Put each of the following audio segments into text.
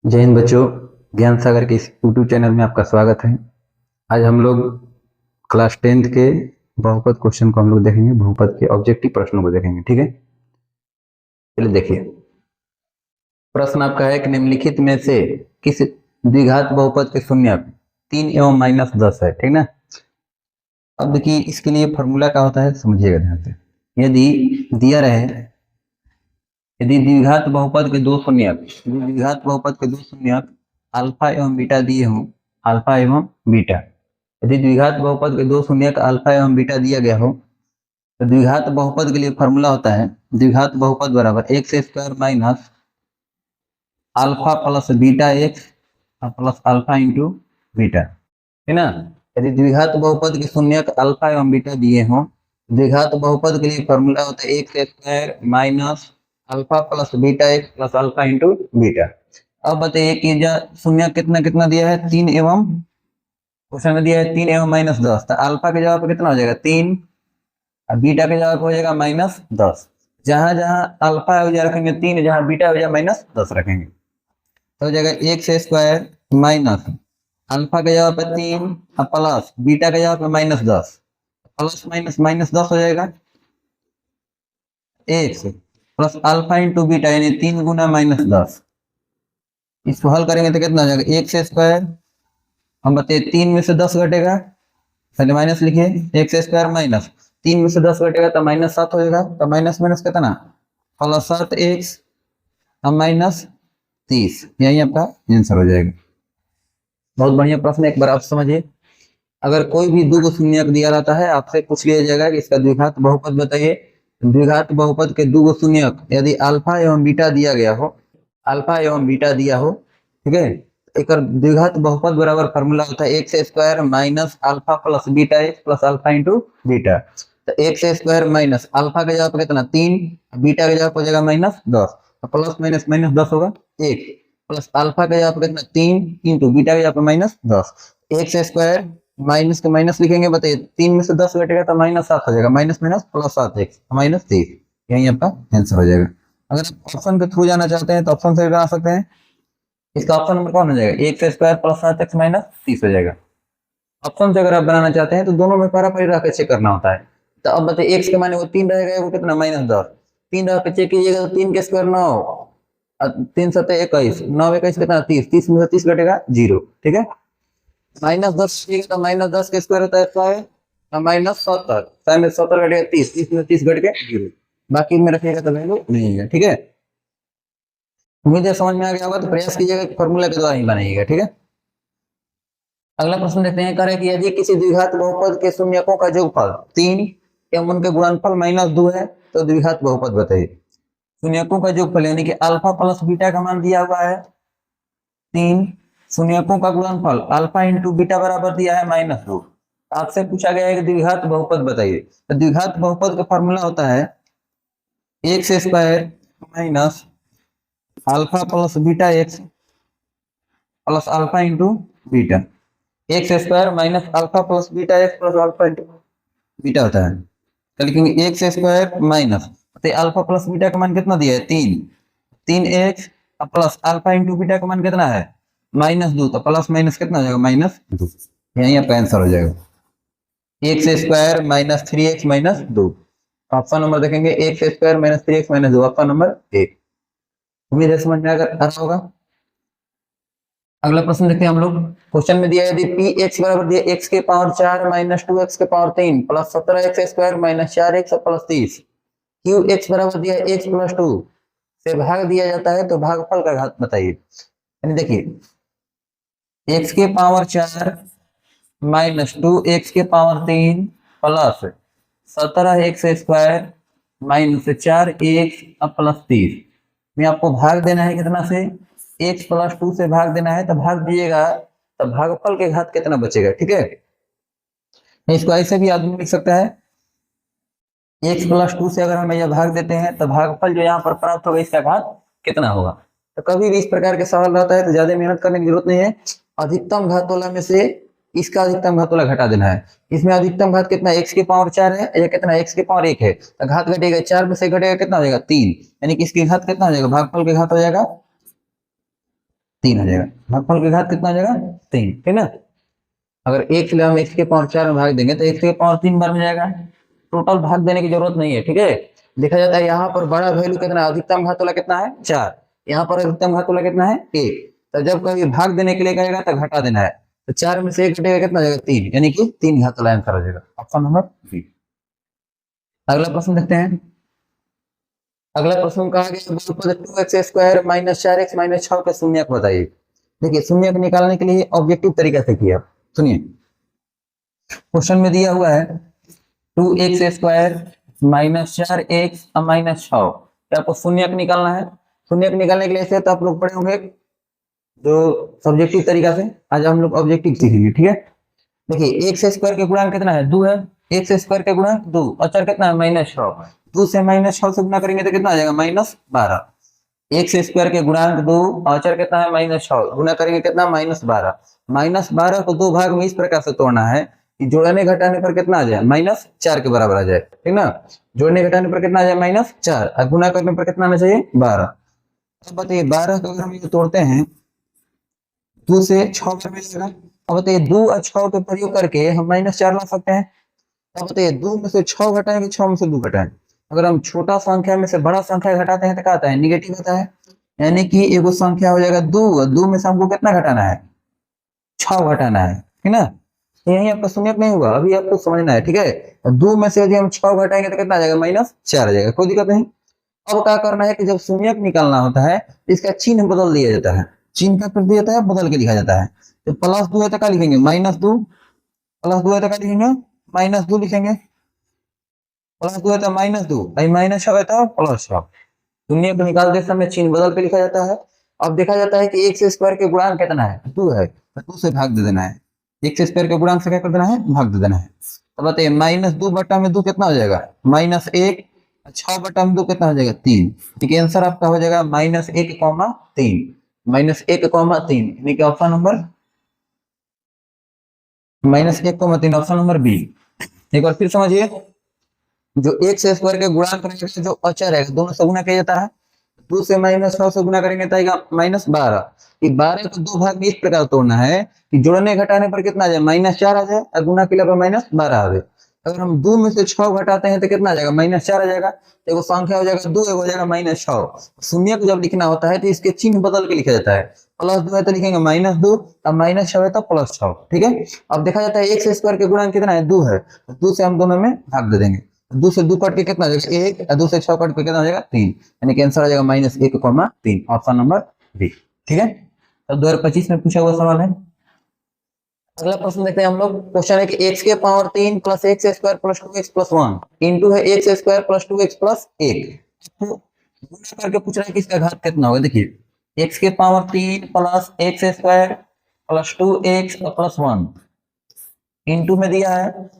जय हिंद बच्चों। ज्ञान सागर के इस यूट्यूब चैनल में आपका स्वागत है। आज हम लोग क्लास 10th के बहुपद क्वेश्चन को हम लोग देखेंगे। बहुपद के ऑब्जेक्टिव प्रश्नों को देखेंगे। ठीक है, चलिए देखिए। प्रश्न आपका है कि निम्नलिखित में से किस द्विघात बहुपद के शून्यक 3 एवं -10 है। ठीक ना। अब देखिए, इसके लिए फॉर्मूला क्या होता है समझिएगा ध्यान से। यदि दिया रहे, यदि द्विघात बहुपद के दो शून्यक अल्फा एवं बीटा दिए हों, अल्फा एवं बीटा, यदि द्विघात बहुपद के दो शून्यक अल्फा एवं बीटा दिया गया हो तो द्विघात बहुपद के लिए फॉर्मूला होता है द्विघात बहुपद बराबर x square minus alpha plus beta x plus alpha into beta, है ना। यदि द्विघात बहुपद के शून्यक अल्फा एवं बीटा दिए हों, द्विघात बहुपद के लिए फॉर्मूला होता है x square minus alpha plus beta x plus alpha into beta. अब बताइए कि शून्य कितना कितना दिया है, 3 एवं, क्वेश्चन में दिया है 3 एवं -10, तो अल्फा के जवाब पे कितना हो जाएगा 3 और बीटा के जवाब हो जाएगा -10। जहां जहां अल्फा हो जाए रखेंगे 3, जहां बीटा हो जाए -10 रखेंगे तो हो जाएगा एक्स स्क्वायर माइनस अल्फा के जवाब पे 3 और प्लस बीटा के जवाब पे -10, प्लस माइनस -10 हो जाएगा x plus alpha into beta यानी 3 गुना -10। इसको हल करेंगे तो कितना हो जाएगा एक्स स्क्वायर, हम बताइए 3 में से 10 घटेगा, पहले माइनस लिखिए, एक्स स्क्वायर माइनस 3 में से 10 घटेगा तो -7 हो जाएगा, तो माइनस माइनस कितना प्लस 7 एक्स और -30, यही आपका आंसर हो जाएगा। बहुत बढ़िया प्रश्न, एक बार आप समझिए। अगर कोई भी दो शून्यक दिया रहता है, आपसे पूछ लिया जाएगा कि इसका द्विघात बहुपद बताइए। द्विघात बहुपद के दो शून्यक यदि अल्फा एवं बीटा दिया गया हो, अल्फा एवं बीटा दिया हो, ठीक है, एक द्विघात बहुपद बराबर फॉर्मूला होता है x square minus alpha plus beta x plus alpha into beta. तो एक्स स्क्वायर माइनस अल्फा का जवाब कितना 3, बीटा का जवाब हो जाएगा -10, तो प्लस माइनस -10 होगा 1, प्लस अल्फा का जवाब कितना 3 इंटू बीटा का जवाब -10। एक्स स्क्वायर माइनस के माइनस लिखेंगे, बताइए 3 में से 10 घटेगा तो -7 हो जाएगा, माइनस माइनस प्लस 7 एक्स -30, यही आपका आंसर हो जाएगा। अगर आप ऑप्शन के थ्रू जाना चाहते हैं तो ऑप्शन से बना सकते हैं। इसका ऑप्शन नंबर कौन हो जाएगा, एक्स स्क्वायर प्लस 7 एक्स -30 हो जाएगा। ऑप्शन से अगर आप बनाना चाहते हैं तो दोनों में पारा रख के चेक करना होता है। तो अब बताइए एक्स के माने वो 3 रहेगा, वो कितना -10, 3 रख के चेक कीजिएगा तो 3 के स्क्वायर 9, 3 7 21, 9 21 कितना 30, 30 में से 30 घटेगा 0, ठीक है। -10 तो -10 के स्क्वायर होता है 100 -70, 100 में 70 घटेगा 30, 30 में 30 घट के 0, बाकी में रखिएगा तो वैल्यू नहीं है, ठीक है। उम्मीद है समझ में आ गया होगा, तो प्रयास कीजिएगा फॉर्मूला के द्वारा ही बनाइएगा, ठीक है। अगला प्रश्न देखते हैं, करें कि यदि किसी द्विघात बहुपद के शून्यकों का जोगफल 3 एवं उनके गुणनफल -2 है तो द्विघात बहुपद बताइए। शून्यकों का जोगफल यानी कि अल्फा प्लस बीटा का मान दिया हुआ है 3, शून्यकों का गुणनफल अल्फा इंटू बीटा बराबर दिया है -2। आपसे पूछा गया है कि द्विघात बहुपद बताइए। तो द्विघात बहुपद का फॉर्मूला होता है x square minus alpha plus beta x plus alpha into beta. X square minus alpha plus beta x plus alpha into beta होता है। तो लिखेंगे x square minus alpha plus beta का मान कितना दिया है 3, 3 x plus alpha into beta का मान कितना है -2, तो प्लस माइनस कितना हो जाएगा -2, यही आपका आंसर हो जाएगा x square minus 3x -2। Option number देखेंगे X square minus 3x -2, option number 1। उम्मीद है समझ में आ रहा होगा। अगला प्रश्न देखते हैं हम लोग। क्वेश्चन में दिया यदि पी एक्स बराबर दिया x के पावर 4 माइनस 2x के power 3 plus 17x square minus 4x plus 30, Q x बराबर दिया x प्लस 2 से भाग दिया जाता है तो भागफल का घात बताइए। यानी देखिए x के पावर 4 माइनस 2x के power 3 plus 17x square minus 4x plus 30 में आपको भाग देना है कितना से, x प्लस 2 से भाग देना है, तो भाग दीजिएगा तो भागफल के घात कितना बचेगा, ठीक है। इसको ऐसे भी आदमी लिख सकता है, x प्लस 2 से अगर हम यह भाग देते हैं तो भागफल जो यहाँ पर प्राप्त होगा इसका घात कितना होगा। तो कभी भी इस प्रकार के सवाल रहता है तो ज्यादा मेहनत करने की जरूरत नहीं है, अधिकतम घातोला में से इसका अधिकतम घातोला घटा देना है। इसमें अधिकतम घात कितना x के पावर 4 है या कितना x के पावर 1 है, तो घात घटेगा 4 में से घटेगा कितना हो जाएगा 3, यानी कि इसकी घात कितना हो जाएगा, भागफल के घात हो जाएगा 3 हो जाएगा। भागफल की घात कितना हो जाएगा 3, ठीक ना। अगर एक से हम x के पावर 4 में भाग देंगे तो x के पावर 3 बार में जाएगा। टोटल भाग देने की जरूरत नहीं है, ठीक है। देखा जाता है यहाँ पर बड़ा वैल्यू कितना है, अधिकतम घात वाला कितना है 4, यहाँ पर अधिकतम घात वाला कितना है 1। तो जब कभी भाग देने के लिए कहेगा तो घटा देना है, तो 4 में से 1 घटेगा कितना हो जाएगा 3, यानी कि 3 घात वाला आंसर हो जाएगा, ऑप्शन नंबर बी। अगला प्रश्न देखते हैं। अगला प्रश्न कहा गया बहुपद 2x² माइनस 4x माइनस 6 का शून्यक बताइए। देखिए शून्यक निकालने के लिए ऑब्जेक्टिव तरीका से किया, सुनिए। क्वेश्चन में दिया हुआ है 2x² माइनस 4x माइनस 6, आपको शून्यक निकालना है। शून्यक निकालने के लिए से तो आप लोग पढ़े होंगे जो सब्जेक्टिव तरीका से, आज हम लोग ऑब्जेक्टिव सीखेंगे, ठीक है। देखिए x² के गुणांक कितना है 2 है, x² के गुणांक 2, अचर कितना है -6, 2 से -6 से गुना करेंगे तो कितना आ जाएगा -12। x² के गुणांक 2, अचर कितना है -6, गुना करेंगे कितना -12। -12 को दो भाग में इस प्रकार से तोड़ना है कि जोड़ने घटाने पर कितना आ जाए -4 के बराबर आ जाए, ठीक ना। जोड़ने घटाने पर कितना आ जाए -4 और गुना करने पर कितना आना चाहिए 12। अब बताइए 12 को अगर हम ये तोड़ते हैं 2 से 6 बार मिलेगा। अब बताइए 2 और 6 का प्रयोग करके हम -4 ला सकते हैं। अब बताइए 2 में से 6 घटाएंगे, 6 में से 2 घटाएंगे, अगर हम छोटा संख्या में से बड़ा संख्या घटाते हैं तो क्या आता है निगेटिव आता है, यानी कि एगो संख्या हो जाएगा 2, 2 में से हमको कितना घटाना है 6 घटाना है, ठीक ना। यही आपका शून्यक नहीं होगा, अभी आपको समझना है, ठीक है। 2 में से यदि हम 6 घटाएंगे तो कितना आ जाएगा -4 आ जाएगा, कोई दिक्कत नहीं। अब क्या करना है कि जब शून्यक निकालना होता है इसका चिन्ह बदल दिया जाता है, चिन्ह का कर दिया जाता है, बदल के लिखा जाता है। तो +2 है तो क्या लिखेंगे -2, +2 है तो क्या लिखेंगे -2 लिखेंगे, +2 है तो -2, -6 है तो +6। शून्य को निकालते समय चिन्ह बदल के लिखा जाता है। अब देखा जाता है कि x² के गुणांक कितना है 2 है, तो 2 से भाग दे देना है, x² के गुणांक से क्या कर देना है भाग दे देना है। तो बताइए -2 बटा में 2 कितना हो जाएगा -1, 6 बटा में 2 कितना हो जाएगा 3, ठीक आंसर आपका हो जाएगा -1,3, -1,3, यानी कि option number -1,3, option number B. एक बार फिर समझिए, जो x² के गुणांक रहेगा जो अचर है दोनों से गुना किया जाता है, 2 से -6 से गुना करेंगे तो आएगा -12। कि 12 को दो भाग में इस प्रकार तोड़ना है कि जोड़ने घटाने पर कितना आ जाए -4 आ जाए और गुना के लिए -12 आ जाए। अगर हम 2 में से 6 घटाते हैं तो कितना आ जाएगा -4 आ जाएगा, एगो संख्या हो जाएगा 2, एगो हो जाएगा -6। शून्य को जब लिखना होता है तो इसके चिन्ह बदल के लिखा जाता है, +2 है तो लिखेंगे -2 और -6 है तो +6, ठीक है। अब देखा जाता है x² के गुणांक कितना है 2 है, 2 से हम दोनों में भाग दे देंगे, 2 से 2 कट के कितना हो जाएगा 1 और 2 से 6 कट के कितना हो जाएगा 3, यानी कि आंसर आ जाएगा -1,3, ऑप्शन नंबर बी, ठीक है। तो 2025 में पूछा हुआ सवाल है। अगला प्रश्न देखते हैं हम लोग। क्वेश्चन है कि x के पावर 3 + x² + 2x + 1 इंटू है x² + 2x + 1, तो गुणा करके पूछ रहा है कि इसका घात कितना होगा। देखिए x के पावर 3 + x² + 2x + 1 इंटू में दिया है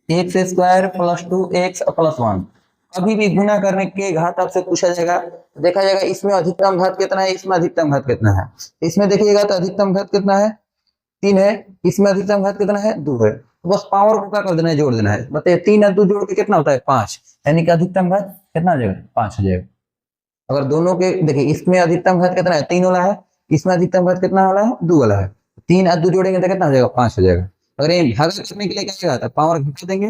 x² + 2x + 1। कभी भी गुना करने के घात आपसे पूछा जाएगा, देखा जाएगा इसमें अधिकतम घात कितना है, इसमें अधिकतम घात कितना है। इसमें देखिएगा तो अधिकतम घात कितना है 3 है, इसमें अधिकतम घात कितना है 2 है, तो बस पावर को क्या कर देना है जोड़ देना है। बताइए 3 और 2 जोड़ के कितना होता है 5, यानी कि अधिकतम घात कितना आ जाएगा 5 हो जाएगा। अगर दोनों के देखिए इसमें अधिकतम घात कितना है 3 वाला है, इसमें अधिकतम घात कितना वाला है 2 वाला है, 3 और 2 जोड़ेंगे तो कितना हो जाएगा 5 हो जाएगा। अगर ये भागा करने के लिए क्या कहेगा तो पावर घटा देंगे,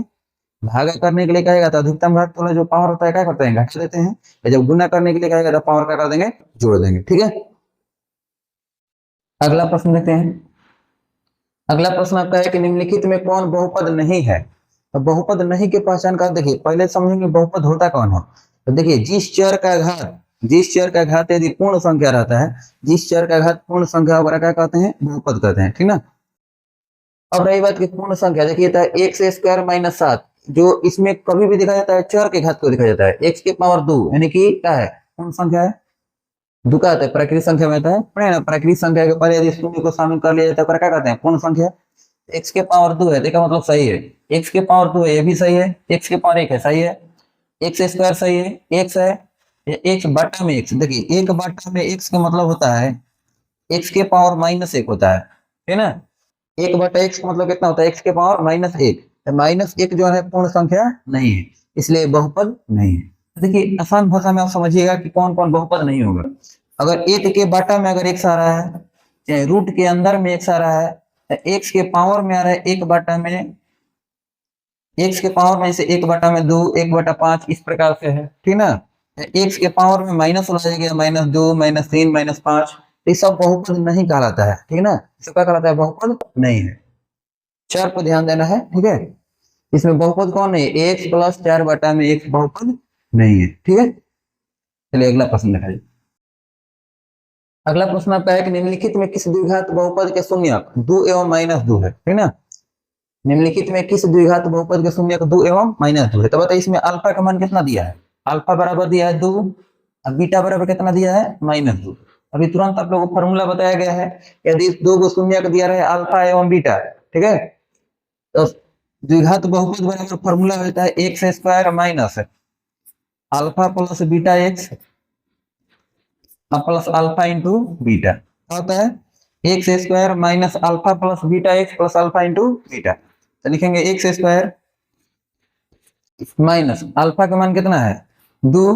भागा करने के लिए कहेगा तो अधिकतम घात वाला जो पावर होता है क्या करते हैं घटा देते हैं, और जब गुना करने के लिए कहेगा तो पावर क्या कर देंगे जोड़ देंगे, ठीक है। अगला प्रश्न देखते हैं। अगला प्रश्न आपका है कि निम्नलिखित में कौन बहुपद नहीं है। तो बहुपद नहीं के पहचान का देखिए पहले समझेंगे बहुपद होता कौन है। तो देखिए जिस चर का घात यदि पूर्ण संख्या रहता है, जिस चर का घात पूर्ण संख्या वगैरह क्या कहते हैं बहुपद कहते हैं, ठीक ना। अब रही बात की पूर्ण संख्या, देखिए x² - 7 जो इसमें कभी भी दिखा जाता है चर के घात को दिखा जाता है, x के पावर 2 यानी कि क्या है पूर्ण संख्या है, दुका आता है प्राकृतिक संख्या में आता है, पढ़े ना प्राकृतिक संख्या के पहले यदि शून्य को शामिल कर लिया जाता है क्या कहते हैं पूर्ण संख्या। x के पावर 2 है देखा मतलब सही है, x के पावर 2 है ये भी सही है, x के पावर 1 है सही है, x² सही है, x है, x बटा में x, देखिए 1 बटा में x का मतलब होता है x के पावर -1 होता है ना। 1 बटा x का मतलब कितना होता है x के पावर -1, -1 जो है पूर्ण संख्या नहीं है, इसलिए बहुपद नहीं है। देखिए आसान भाषा में आप समझिएगा कि कौन कौन बहुपद नहीं होगा। अगर 1 के बटा में अगर x आ रहा है चाहे रूट के अंदर में x आ रहा है, x के पावर में आ रहा है 1/में, x के पावर में जैसे 1/2, 1/5 इस प्रकार से है, ठीक ना। x के पावर में माइनस हो जाएगा, -2, -3, -5, ये सब बहुपद नहीं कहलाता है, ठीक ना। इसको क्या कहलाता है? बहुपद नहीं है। चर पर ध्यान देना है, ठीक है। इसमें बहुपद कौन है? x + 4/x बहुपद नहीं है, ठीक है। चलिए अगला प्रश्न देखा जाए। अगला प्रश्न आपका है कि निम्नलिखित में किस द्विघात बहुपद के शून्यक 2 एवं -2 है, ठीक ना। निम्नलिखित में किस द्विघात बहुपद के शून्यक 2 एवं -2 है। तो बताइए इसमें अल्फा का मान कितना दिया है? अल्फा बराबर दिया है 2, और बीटा बराबर कितना दिया है? -2। अभी तुरंत आप लोगों को फॉर्मूला बताया गया है, यदि दो को शून्यक दिया रहे अल्फा एवं बीटा, ठीक है, तो द्विघात बहुपद बराबर फॉर्मूला होता है x² minus alpha plus beta x plus alpha into beta. क्या होता है? x² minus alpha plus beta x plus alpha into beta. तो लिखेंगे x² माइनस अल्फा का मान कितना है? 2,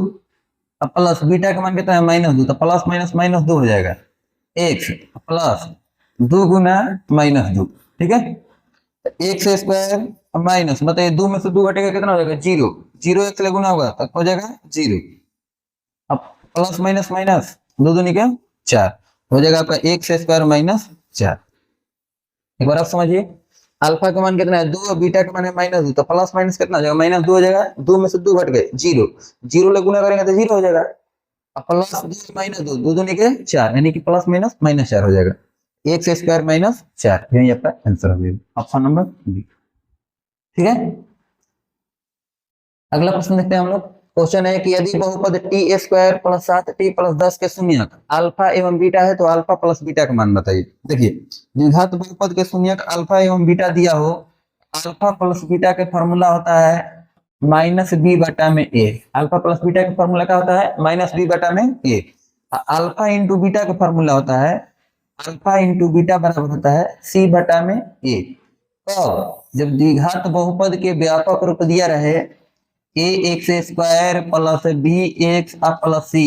प्लस बीटा का मान कितना है? -2। तो प्लस माइनस -2 हो जाएगा, x प्लस 2 गुना -2, ठीक है। x² माइनस, बताइए 2 में से 2 घटेगा कितना हो जाएगा? 0। 0 1 से गुना होगा तब हो जाएगा 0। अब प्लस माइनस माइनस 2 दूनी के 4 हो जाएगा आपका x² माइनस 4। एक बार आप समझिए, अल्फा का मान कितना है? 2, और बीटा का मान है -2, तो प्लस माइनस कितना हो जाएगा? -2 हो जाएगा। 2 में से 2 घट गए, 0। 0 ले गुना करेंगे तो 0 हो जाएगा। अब प्लस 2 -2, 2 दूनी के 4, यानी कि प्लस माइनस -4 हो जाएगा। x² माइनस 4, यही आपका आंसर हो जाएगा, ऑप्शन नंबर बी, ठीक है। अगला प्रश्न देखते हैं हम लोग। क्वेश्चन है कि यदि बहुपद t² + 7t + 10 के शून्यक अल्फा एवं बीटा है तो अल्फा प्लस बीटा का मान बताइए। देखिए द्विघात बहुपद के शून्यक अल्फा एवं बीटा दिया हो, अल्फा प्लस बीटा का फॉर्मूला होता है -b/a। अल्फा प्लस बीटा का फॉर्मूला क्या होता है? -b/a। अल्फा इंटू बीटा का फॉर्मूला होता है अल्फा इंटू बीटा बराबर होता है c/a। तो जब द्विघात बहुपद के व्यापक रूप दिया रहे ax² plus bx plus c,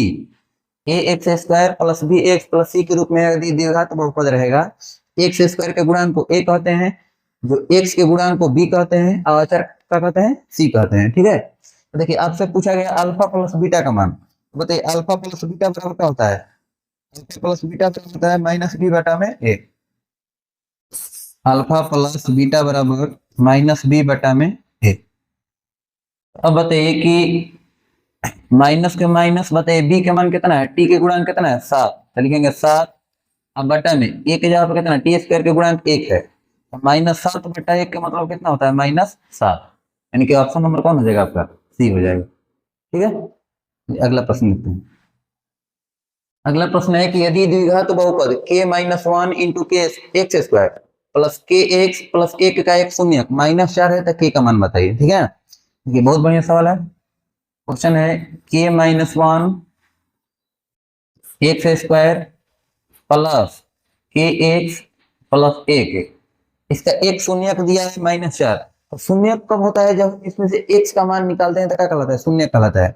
ax² plus bx plus c के रूप में यदि द्विघात बहुपद रहेगा, x² के गुणांक को a कहते हैं, जो x के गुणांक को b कहते हैं, और अचर क्या कहते हैं? c कहते हैं, ठीक है। तो देखिए आपसे पूछा गया अल्फा प्लस बीटा का मान, बताइए अल्फा प्लस बीटा बराबर क्या होता है? अल्फा प्लस बीटा होता है -b/a। अल्फा प्लस बीटा बराबर -b/a। अब बताइए कि माइनस के माइनस, बताइए बी के मान कितना है? टी के गुणांक कितना है? 7। तो लिखेंगे 7, अब बटा में ए के जगह पर कितना? t² के गुणांक 1 है, तो -7/1 का मतलब कितना होता है? -7, यानी कि ऑप्शन नंबर कौन हो जाएगा आपका? सी हो जाएगा, ठीक है। अगला प्रश्न देखते हैं। अगला प्रश्न है कि यदि द्विघात बहुपद k-1 इंटू के x² प्लस kx प्लस 1 का एक शून्यक -4 है तो k का मान बताइए, ठीक है। ये बहुत बढ़िया सवाल है। क्वेश्चन है k-1 x² plus kx plus 1, इसका एक शून्यक दिया है -4। तो शून्यक कब होता है? जब इसमें से x का मान निकालते हैं तो क्या कहलाता है? शून्यक कहलाता है।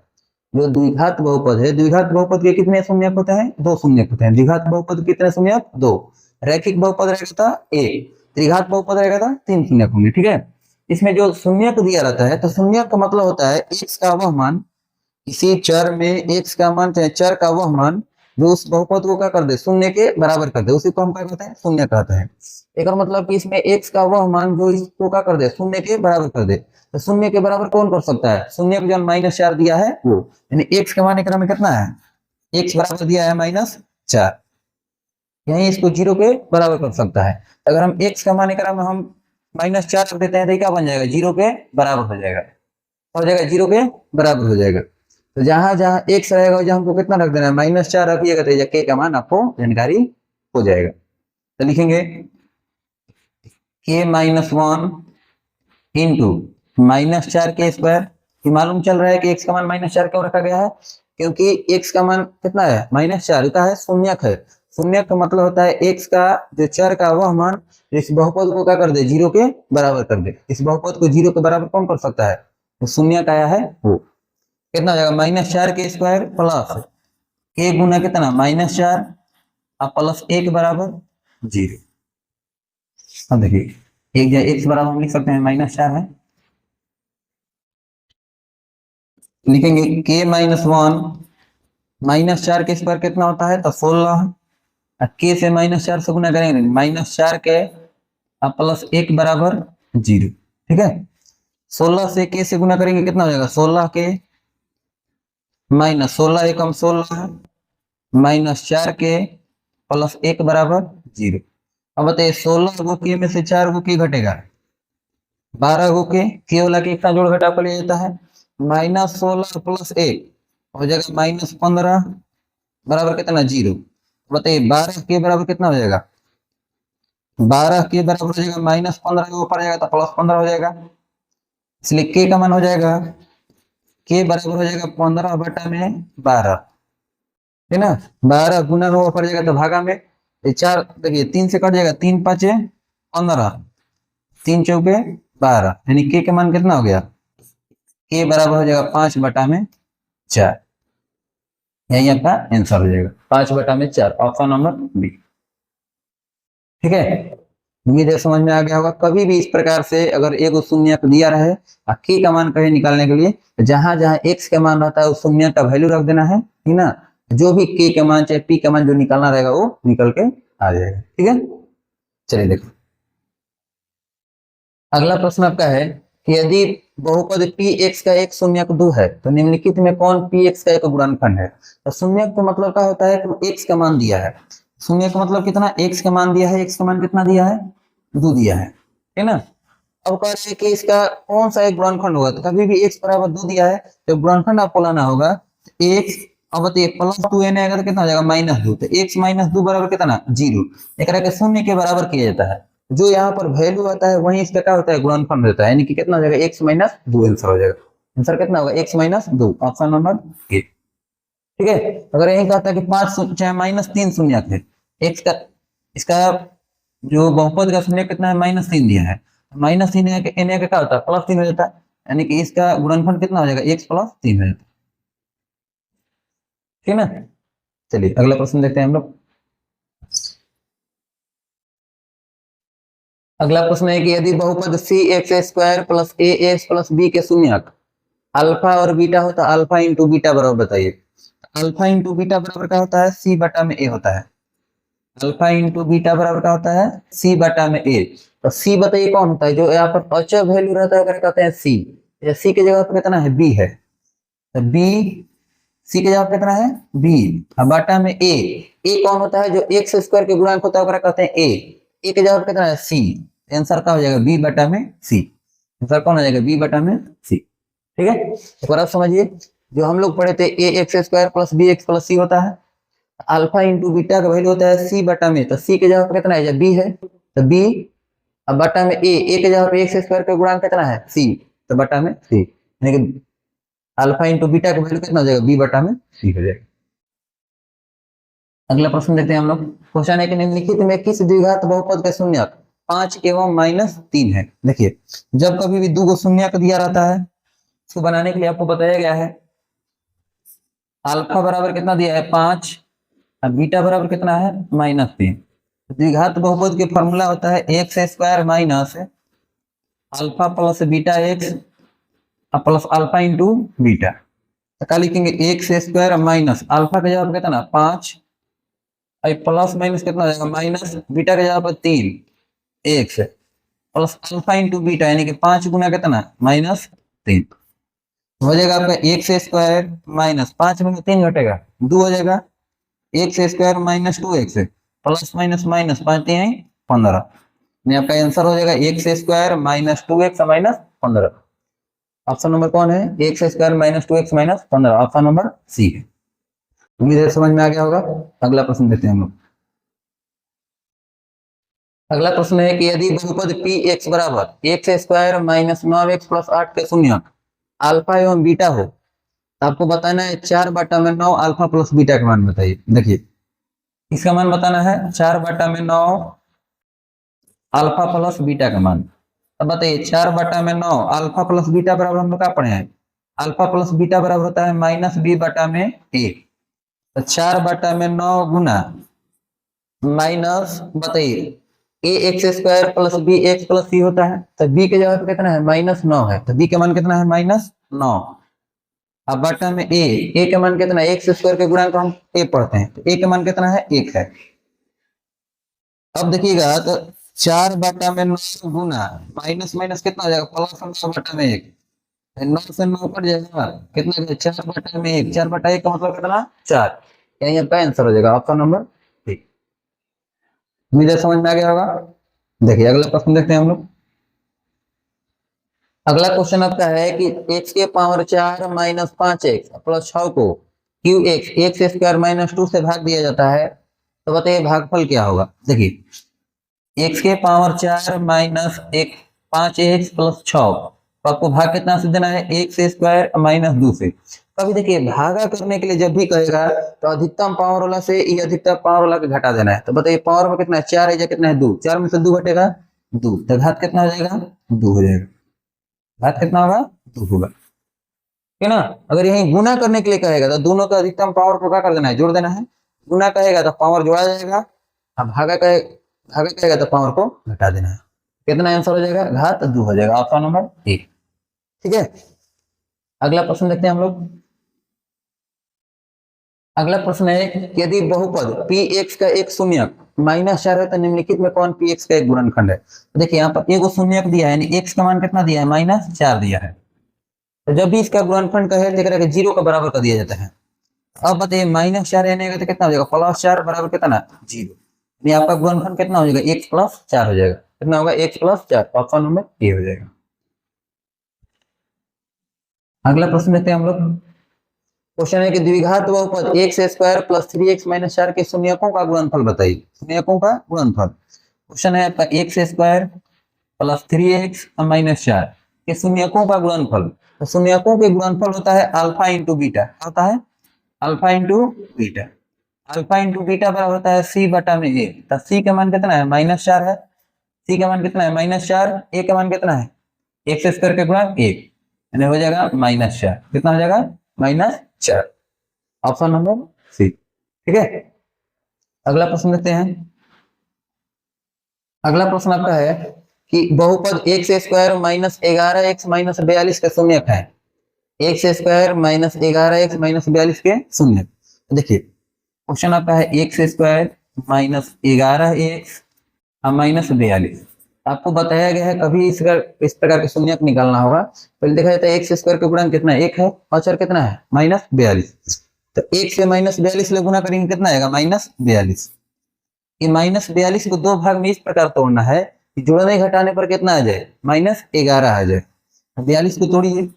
जो द्विघात बहुपद है, द्विघात बहुपद के कितने शून्यक होते हैं? 2 शून्यक होते हैं। द्विघात बहुपद कितने शून्यक? 2। रैखिक बहुपद रहेगा था 1, त्रिघात बहुपद रहेगा था 3 शून्यक होंगे, ठीक है। इसमें जो शून्यक दिया रहता है, तो शून्यक का मतलब होता है x का वह मान, किसी चर में x का मान चाहे चर का वह मान जो उस बहुपद को क्या कर दे? शून्य के बराबर कर दे, उसी को हम क्या कहते हैं? शून्य कहते हैं। एक और मतलब कि इसमें x का वह मान जो इसको क्या कर दे? शून्य के बराबर कर दे। तो शून्य के बराबर कौन कर सकता है? शून्य को जो -4 दिया है वो, यानी x का मान एकरा में कितना है? x बराबर दिया है -4, यही इसको 0 के बराबर कर सकता है। अगर हम x का मान एकरा में हम -4 रख देते हैं तो क्या बन जाएगा? 0 के बराबर हो जाएगा, हो जाएगा 0 के बराबर हो जाएगा। तो जहां जहां x रहेगा जहां हमको कितना रख देना है? -4 रखिएगा तो k का मान आपको जानकारी हो जाएगा। तो लिखेंगे k-1 इंटू -4k²। मालूम चल रहा है कि x का मान -4 क्यों रखा गया है? क्योंकि x का मान कितना है? -4 का है, शून्यक है। शून्यक का मतलब होता है x का जो चर का वह मान इस बहुपद को क्या कर दे? 0 के बराबर कर दे। इस बहुपद को 0 के बराबर कौन कर सकता है? तो शून्यक आया है वो। कितना हो जाएगा? -4k² प्लस k गुना कितना? -4 अब प्लस 1 बराबर जीरो। अब देखिए एक जगह एक्स बराबर हम लिख सकते हैं -4 है, लिखेंगे k -1 -4 के स्क्वायर कितना होता है तो 16, k से -4 से गुना करेंगे -4 के प्लस 1 बराबर 0, ठीक है। 16 से k से गुना करेंगे कितना हो जाएगा 16 के -16 एकम 16 है, -4 के प्लस 1 बराबर 0। अब बताइए 16 गो के में से 4 गो के घटेगा 12 गो के वाला के कितना जोड़ घटा कर लिया जाता है -16 प्लस 1 हो जाएगा -15 बराबर कितना 0। बताइए 12 के बराबर कितना हो जाएगा 12 के बराबर हो जाएगा -15 के ऊपर जाएगा तो +15 हो जाएगा, इसलिए के का मान हो जाएगा के बराबर हो जाएगा 15/12, है ना। 12 गुना में ऊपर जाएगा तो भागा में 4, देखिए 3 से कट जाएगा 3 5 15, 3 चौके 12, यानी के का मान कितना हो गया के बराबर हो जाएगा 5/4, यही आपका आंसर हो जाएगा 5/4, ऑप्शन नंबर बी, ठीक है। उम्मीद है समझ में आ गया होगा। कभी भी इस प्रकार से अगर एक शून्य दिया रहे और के का मान कहीं निकालने के लिए जहां जहां एक्स का मान रहता है उस शून्य का वैल्यू रख देना है, ठीक ना। जो भी के का मान चाहे पी का मान जो निकालना रहेगा वो निकल के आ जाएगा, ठीक है। चलिए देखो अगला प्रश्न आपका है कि यदि बहुपद पी एक्स का एक शून्यक 2 है तो निम्नलिखित में कौन पी एक्स का एक गुणनखंड है। तो शून्यक का मतलब क्या होता है कि एक्स का मान दिया है, शून्य का मतलब कितना एक्स का मान दिया है, एक्स का मान कितना दिया है 2 दिया है ना। अब कह रहे हैं कि इसका कौन सा एक गुणनखंड होगा, तो कभी भी x बराबर 2 दिया है तो गुणनखंड आपको लाना होगा x, अब बताइए +2 n आएगा तो कितना हो जाएगा -2, तो x -2 बराबर कितना 0, एक के शून्य के बराबर किया जाता है, जो यहाँ पर वैल्यू आता है वही इसका क्या होता है गुणनखंड होता है, यानी कि कितना हो जाएगा x -2 आंसर हो जाएगा। आंसर कितना होगा x -2, ऑप्शन नंबर ए, ठीक है। अगर यही कहता है कि 5 चाहे -3 शून्य है x का, इसका जो बहुपद का शून्य कितना है -3 दिया है, -3 एन का क्या होता है +3 हो जाता है, यानी कि इसका गुणनफल कितना हो जाएगा x +3 हो जाता है, ठीक है ना। चलिए अगला प्रश्न देखते हैं हम लोग। अगला प्रश्न है कि यदि बहुपद सी एक्स स्क्वायर प्लस ए एक्स प्लस बी के शून्यक अल्फा और बीटा होता है, अल्फा इंटू बीटा बराबर बताइए। अल्फा इंटू बीटा बराबर क्या होता है सी बटा में ए होता है, अल्फा इंटू बीटा बराबर क्या होता है सी बटा में ए। तो सी बताइए कौन होता है, जो यहाँ पर अचर वैल्यू रहता है कहते हैं सी, सी की जगह पर कितना है बी है, तो बी सी की जगह पर कितना है बी, और बटा में ए कौन होता है जो एक्स स्क्वायर के गुणांक होता है कहते हैं ए की जगह पर कितना है सी, आंसर क्या हो जाएगा बी बटा में सी, आंसर कौन हो जाएगा बी बटा में सी, ठीक है। एक बार आप समझिए जो हम लोग पढ़े थे A X square plus B X plus C होता है, अल्फा इंटू बीटा का वैल्यू होता है सी बटा में, तो सी के जगह पर कितना है जब बी है तो बी, अब बटा में ए के जगह पे एक्स स्क्वायर का गुणांक कितना है सी, तो बटा में सी, यानी कि अल्फा इंटू बीटा का वैल्यू कितना हो जाएगा बी बटा में सी हो जाएगा। अगला प्रश्न देखते हैं हम लोग। क्वेश्चन है कि निम्नलिखित में किस द्विघात बहुपद का शून्यक 5 एवं -3 है। देखिए जब कभी भी 2 शून्यक दिया रहता है इसको बनाने के लिए आपको बताया गया है अल्फा बराबर कितना दिया है 5 और बीटा बराबर कितना है -3। द्विघात बहुपद के फॉर्मूला होता है x square minus alpha plus beta x plus alpha into beta, तो क्या लिखेंगे एक्स स्क्वायर माइनस अल्फा का जवाब कितना 5 प्लस माइनस कितना हो जाएगा माइनस बीटा का जवाब 3 x plus alpha into beta, यानी कि 5 गुना कितना -3 हो जाएगा आपका एक्स स्क्वायर माइनस 5 में 3 घटेगा 2 हो जाएगा, x square minus 2x plus minus minus 5 3 15, आपका आंसर हो जाएगा x square minus 2x minus 15। Option number कौन है x square minus 2x minus 15, option number C है। उम्मीद है समझ में आ गया होगा। अगला प्रश्न देते हैं हम लोग। अगला प्रश्न है कि यदि बहुपद पी एक्स बराबर x square minus 9x plus 8 के शून्य अल्फा एवं बीटा हो तो आपको बताना है 4 बटा में 9 अल्फा प्लस बीटा का मान बताइए। देखिए इसका मान बताना है 4 बटा में 9 अल्फा प्लस बीटा का मान, अब बताइए 4 बटा में 9 अल्फा प्लस बीटा बराबर हम लोग क्या पढ़े हैं अल्फा प्लस बीटा बराबर होता है -b बटा में a, तो 4 बटा में 9 गुना माइनस बताइए A X square plus B X plus C होता है, तो बी के जगह पे कितना है -9 है, तो बी के मान कितना है -9। अब बटा में ए के मान कितना है, एक्स स्क्वायर के गुणांक हम ए पढ़ते हैं, तो ए के मान कितना है 1 है। अब देखिएगा तो 4/9 गुना माइनस माइनस कितना हो जाएगा +9/1, 9 से 9 कट जाएगा कितना हो जाएगा 4/1, 4/1 का मतलब कितना 4, यानी आपका आंसर हो जाएगा ऑप्शन नंबर बी। मुझे समझ में आ गया होगा। देखिए अगला प्रश्न देखते हैं हम लोग। अगला क्वेश्चन आपका है कि x के पावर 4 माइनस 5x प्लस 6 को क्यू एक्स स्क्वायर -2 से भाग दिया जाता है, तो बताइए भागफल क्या होगा। देखिए x के पावर 4 माइनस 5x प्लस 6, तो आपको भाग कितना से देना है एक्स स्क्वायर -2 से। कभी देखिए भागा करने के लिए जब भी कहेगा तो अधिकतम पावर वाला से ये अधिकतम पावर वाला के घटा देना है, तो बताइए पावर में कितना है 4 है या कितना है 2, 4 में से 2 घटेगा 2, तो घात कितना हो जाएगा 2 हो जाएगा, घात कितना होगा 2 होगा, ठीक है ना। अगर यही गुना करने के लिए कहेगा तो दोनों का अधिकतम पावर को क्या कर देना है जोड़ देना है, गुना कहेगा तो पावर जोड़ा जाएगा, अब भागा कहेगा तो पावर को घटा देना है, कितना आंसर हो जाएगा घात 2 हो जाएगा ऑप्शन नंबर 1, ठीक है। अगला प्रश्न देखते हैं हम लोग। अगला प्रश्न है कि यदि बहुपद पी एक्स का एक शून्यक -4 है तो निम्नलिखित में कौन पी एक्स का एक गुणनखंड है। तो देखिए यहाँ पर एक शून्यक दिया है, यानी एक्स का मान कितना दिया है -4 दिया है, तो जब भी इसका गुणनखंड कहे लेकर के 0 का बराबर कर दिया जाता है। अब बताइए -4 यानी तो कितना हो जाएगा +4 बराबर कितना 0, यानी आपका गुणनखंड कितना हो जाएगा x + 4 हो जाएगा, कितना होगा x + 4, ऑप्शन नंबर ए हो जाएगा। अगला प्रश्न देखते हैं हम लोग। क्वेश्चन है कि द्विघात बहुपद एक्स स्क्वायर प्लस 3x - 4 के शून्यकों का गुणनफल बताइए, शून्यकों का गुणनफल। क्वेश्चन है आपका एक्स स्क्वायर प्लस 3x - 4 के शून्यकों का गुणनफल, तो शून्यकों के गुणनफल होता है अल्फा इंटू बीटा, होता है alpha into beta, alpha into beta बराबर होता है c/a, तो c का मान कितना है -4 है, c का मान कितना है -4, a का मान कितना है एक्स स्क्वायर के गुणा 1, यानी हो जाएगा -4, कितना हो जाएगा -4, ऑप्शन नंबर सी, ठीक है। अगला प्रश्न देखते हैं। अगला प्रश्न आपका है कि बहुपद एक्स स्क्वायर -11x - 42 का शून्यक है, एक्स स्क्वायर -11x - 42 के शून्यक। देखिए क्वेश्चन आपका है एक्स स्क्वायर -11x -42, आपको बताया गया है कभी इसका इस प्रकार के शून्यक निकालना होगा, पहले देखा जाता है एक्स स्क्वायर का गुणन कितना है 1 है और चर कितना है -42, तो 1 से -42 ले गुना करेंगे कितना आएगा -42, ये -42 को दो भाग में इस प्रकार तोड़ना है कि जोड़ने घटाने पर कितना आ जाए -11 आ जाए, 42 को तोड़िए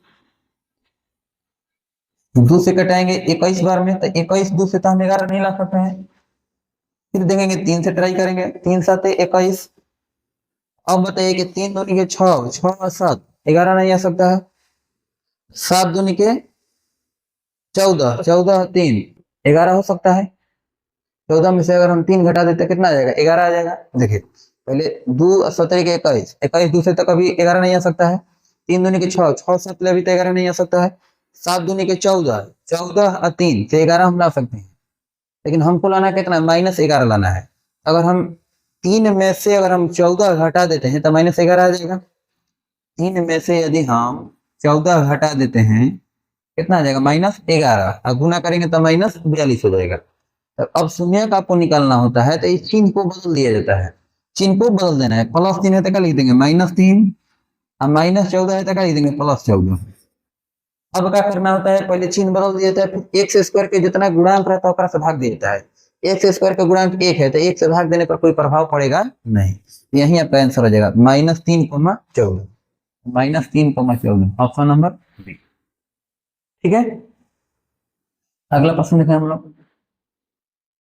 2 से कटाएंगे 21 बार में, तो 21 2 से तो हम 11 नहीं ला सकते हैं, फिर देखेंगे 3 से ट्राई करेंगे, 3 7 21। अब बताइए कि 3 दूनी के 6, 6 और 7 11 नहीं आ सकता है, 7 दूनी के 14, 14 3 11 हो सकता है, 14 में से अगर हम 3 घटा देते कितना आ जाएगा 11 आ जाएगा। देखिए पहले 2 17 के 21, 21 दूसरे तक अभी 11 नहीं आ सकता है, 3 दूनी के 6, 6 7 अभी तो 11 नहीं आ सकता है, 7 दूनी के 14, 14 और 3 से 11 हम ला सकते हैं, लेकिन हमको लाना कितना -11 लाना है। अगर हम 3 में से अगर हम 14 घटा देते हैं तो -11 आ जाएगा, 3 में से यदि हम 14 घटा देते हैं कितना आ जाएगा -11, और गुना करेंगे तो -42 हो जाएगा। तो अब शून्यक आपको निकालना होता है तो इस चिन्ह को बदल दिया जाता है, चिन्ह को बदल देना है, +3 है तो क्या लिख देंगे -3, और -14 है तो क्या लिख देंगे +14। अब क्या करना होता है पहले चिन्ह बदल दिया जाता है, फिर एक्स स्क्वायर के जितना गुणांक रहता है से भाग दिया जाता है, एक्स स्क्वायर का गुणांक 1 है तो 1 से भाग देने पर कोई प्रभाव पड़ेगा नहीं, यही आपका आंसर हो जाएगा -3,14, -3,14, ऑप्शन नंबर बी, ठीक है। अगला प्रश्न देखें हम लोग।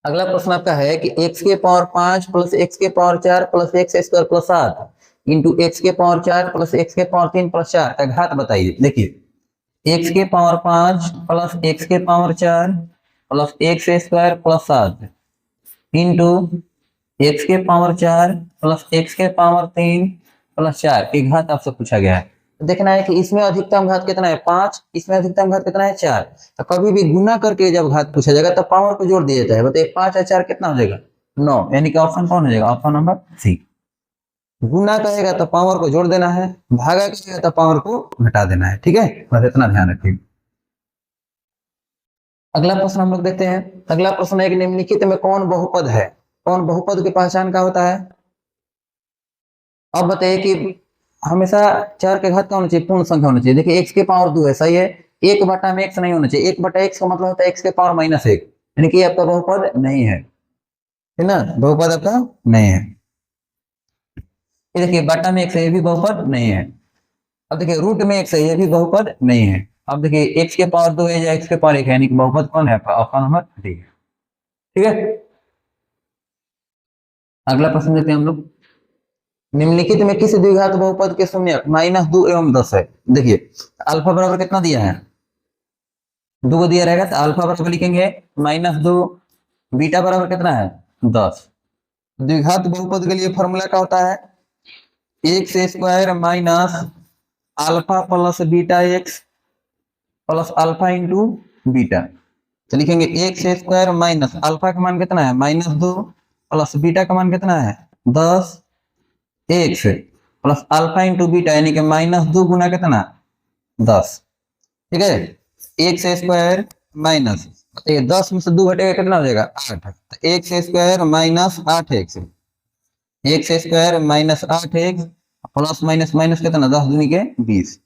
अगला प्रश्न आपका है कि x के पावर 5 प्लस x के power 4 plus x square plus 7 into x के पावर 4 प्लस x के पावर 3 प्लस 4 का घात बताइए। देखिए x के पावर 5 प्लस x के power 4 plus x square plus 7 into x के पावर 4 प्लस x के पावर 3 प्लस 4 की घात आपसे पूछा गया है। तो देखना है कि इसमें अधिकतम घात कितना है 5, इसमें अधिकतम घात कितना है 4, तो कभी भी गुना करके जब घात पूछा जाएगा तो पावर को जोड़ दिया जाता है। बताइए 5 और 4 कितना हो जाएगा 9, यानी कि ऑप्शन कौन हो जाएगा? ऑप्शन नंबर सी। गुना कहेगा तो पावर को जोड़ देना है, भागा कहेगा तो पावर को घटा देना है। ठीक है, बस इतना ध्यान रखिए। अगला प्रश्न हम लोग देखते हैं। अगला प्रश्न है कि निम्नलिखित में कौन बहुपद है? कौन बहुपद की पहचान का होता है? अब बताइए कि हमेशा 4 के घात का होना चाहिए, पूर्ण संख्या होना चाहिए। देखिए x के पावर 2 है, सही है। 1 बटा में x नहीं होना चाहिए। 1 बटा x का मतलब होता है x के पावर -1, यानी कि आपका बहुपद नहीं है, है ना? बहुपद आपका नहीं है। ये देखिए बटा में x है, ये भी बहुपद नहीं है। अब देखिए रूट में x है, ये भी बहुपद नहीं है। अब देखिए x के पावर 2 है या x के पावर 1 है, यानी कि बहुपद कौन है आपका? Option number D. ठीक है, अगला प्रश्न देखते हैं हम लोग। निम्नलिखित में किस द्विघात बहुपद के शून्यक -2 एवं 10 है? देखिए अल्फा बराबर कितना दिया है? 2 को दिया रहेगा तो अल्फा बराबर लिखेंगे -2, बीटा बराबर कितना है? 10। द्विघात बहुपद के लिए फॉर्मूला क्या होता है? X square minus alpha plus beta x plus alpha into beta. तो लिखेंगे एक्स स्क्वायर माइनस अल्फा का मान कितना है? -2 प्लस बीटा का मान कितना है? 10 x plus alpha into beta, यानी कि -2 गुना कितना? 10। ठीक है, एक्स स्क्वायर माइनस 10 में से 2 घटेगा कितना हो जाएगा? 8। तो x square minus 8x, x square minus 8x plus minus minus कितना? 10 दूनी के 20,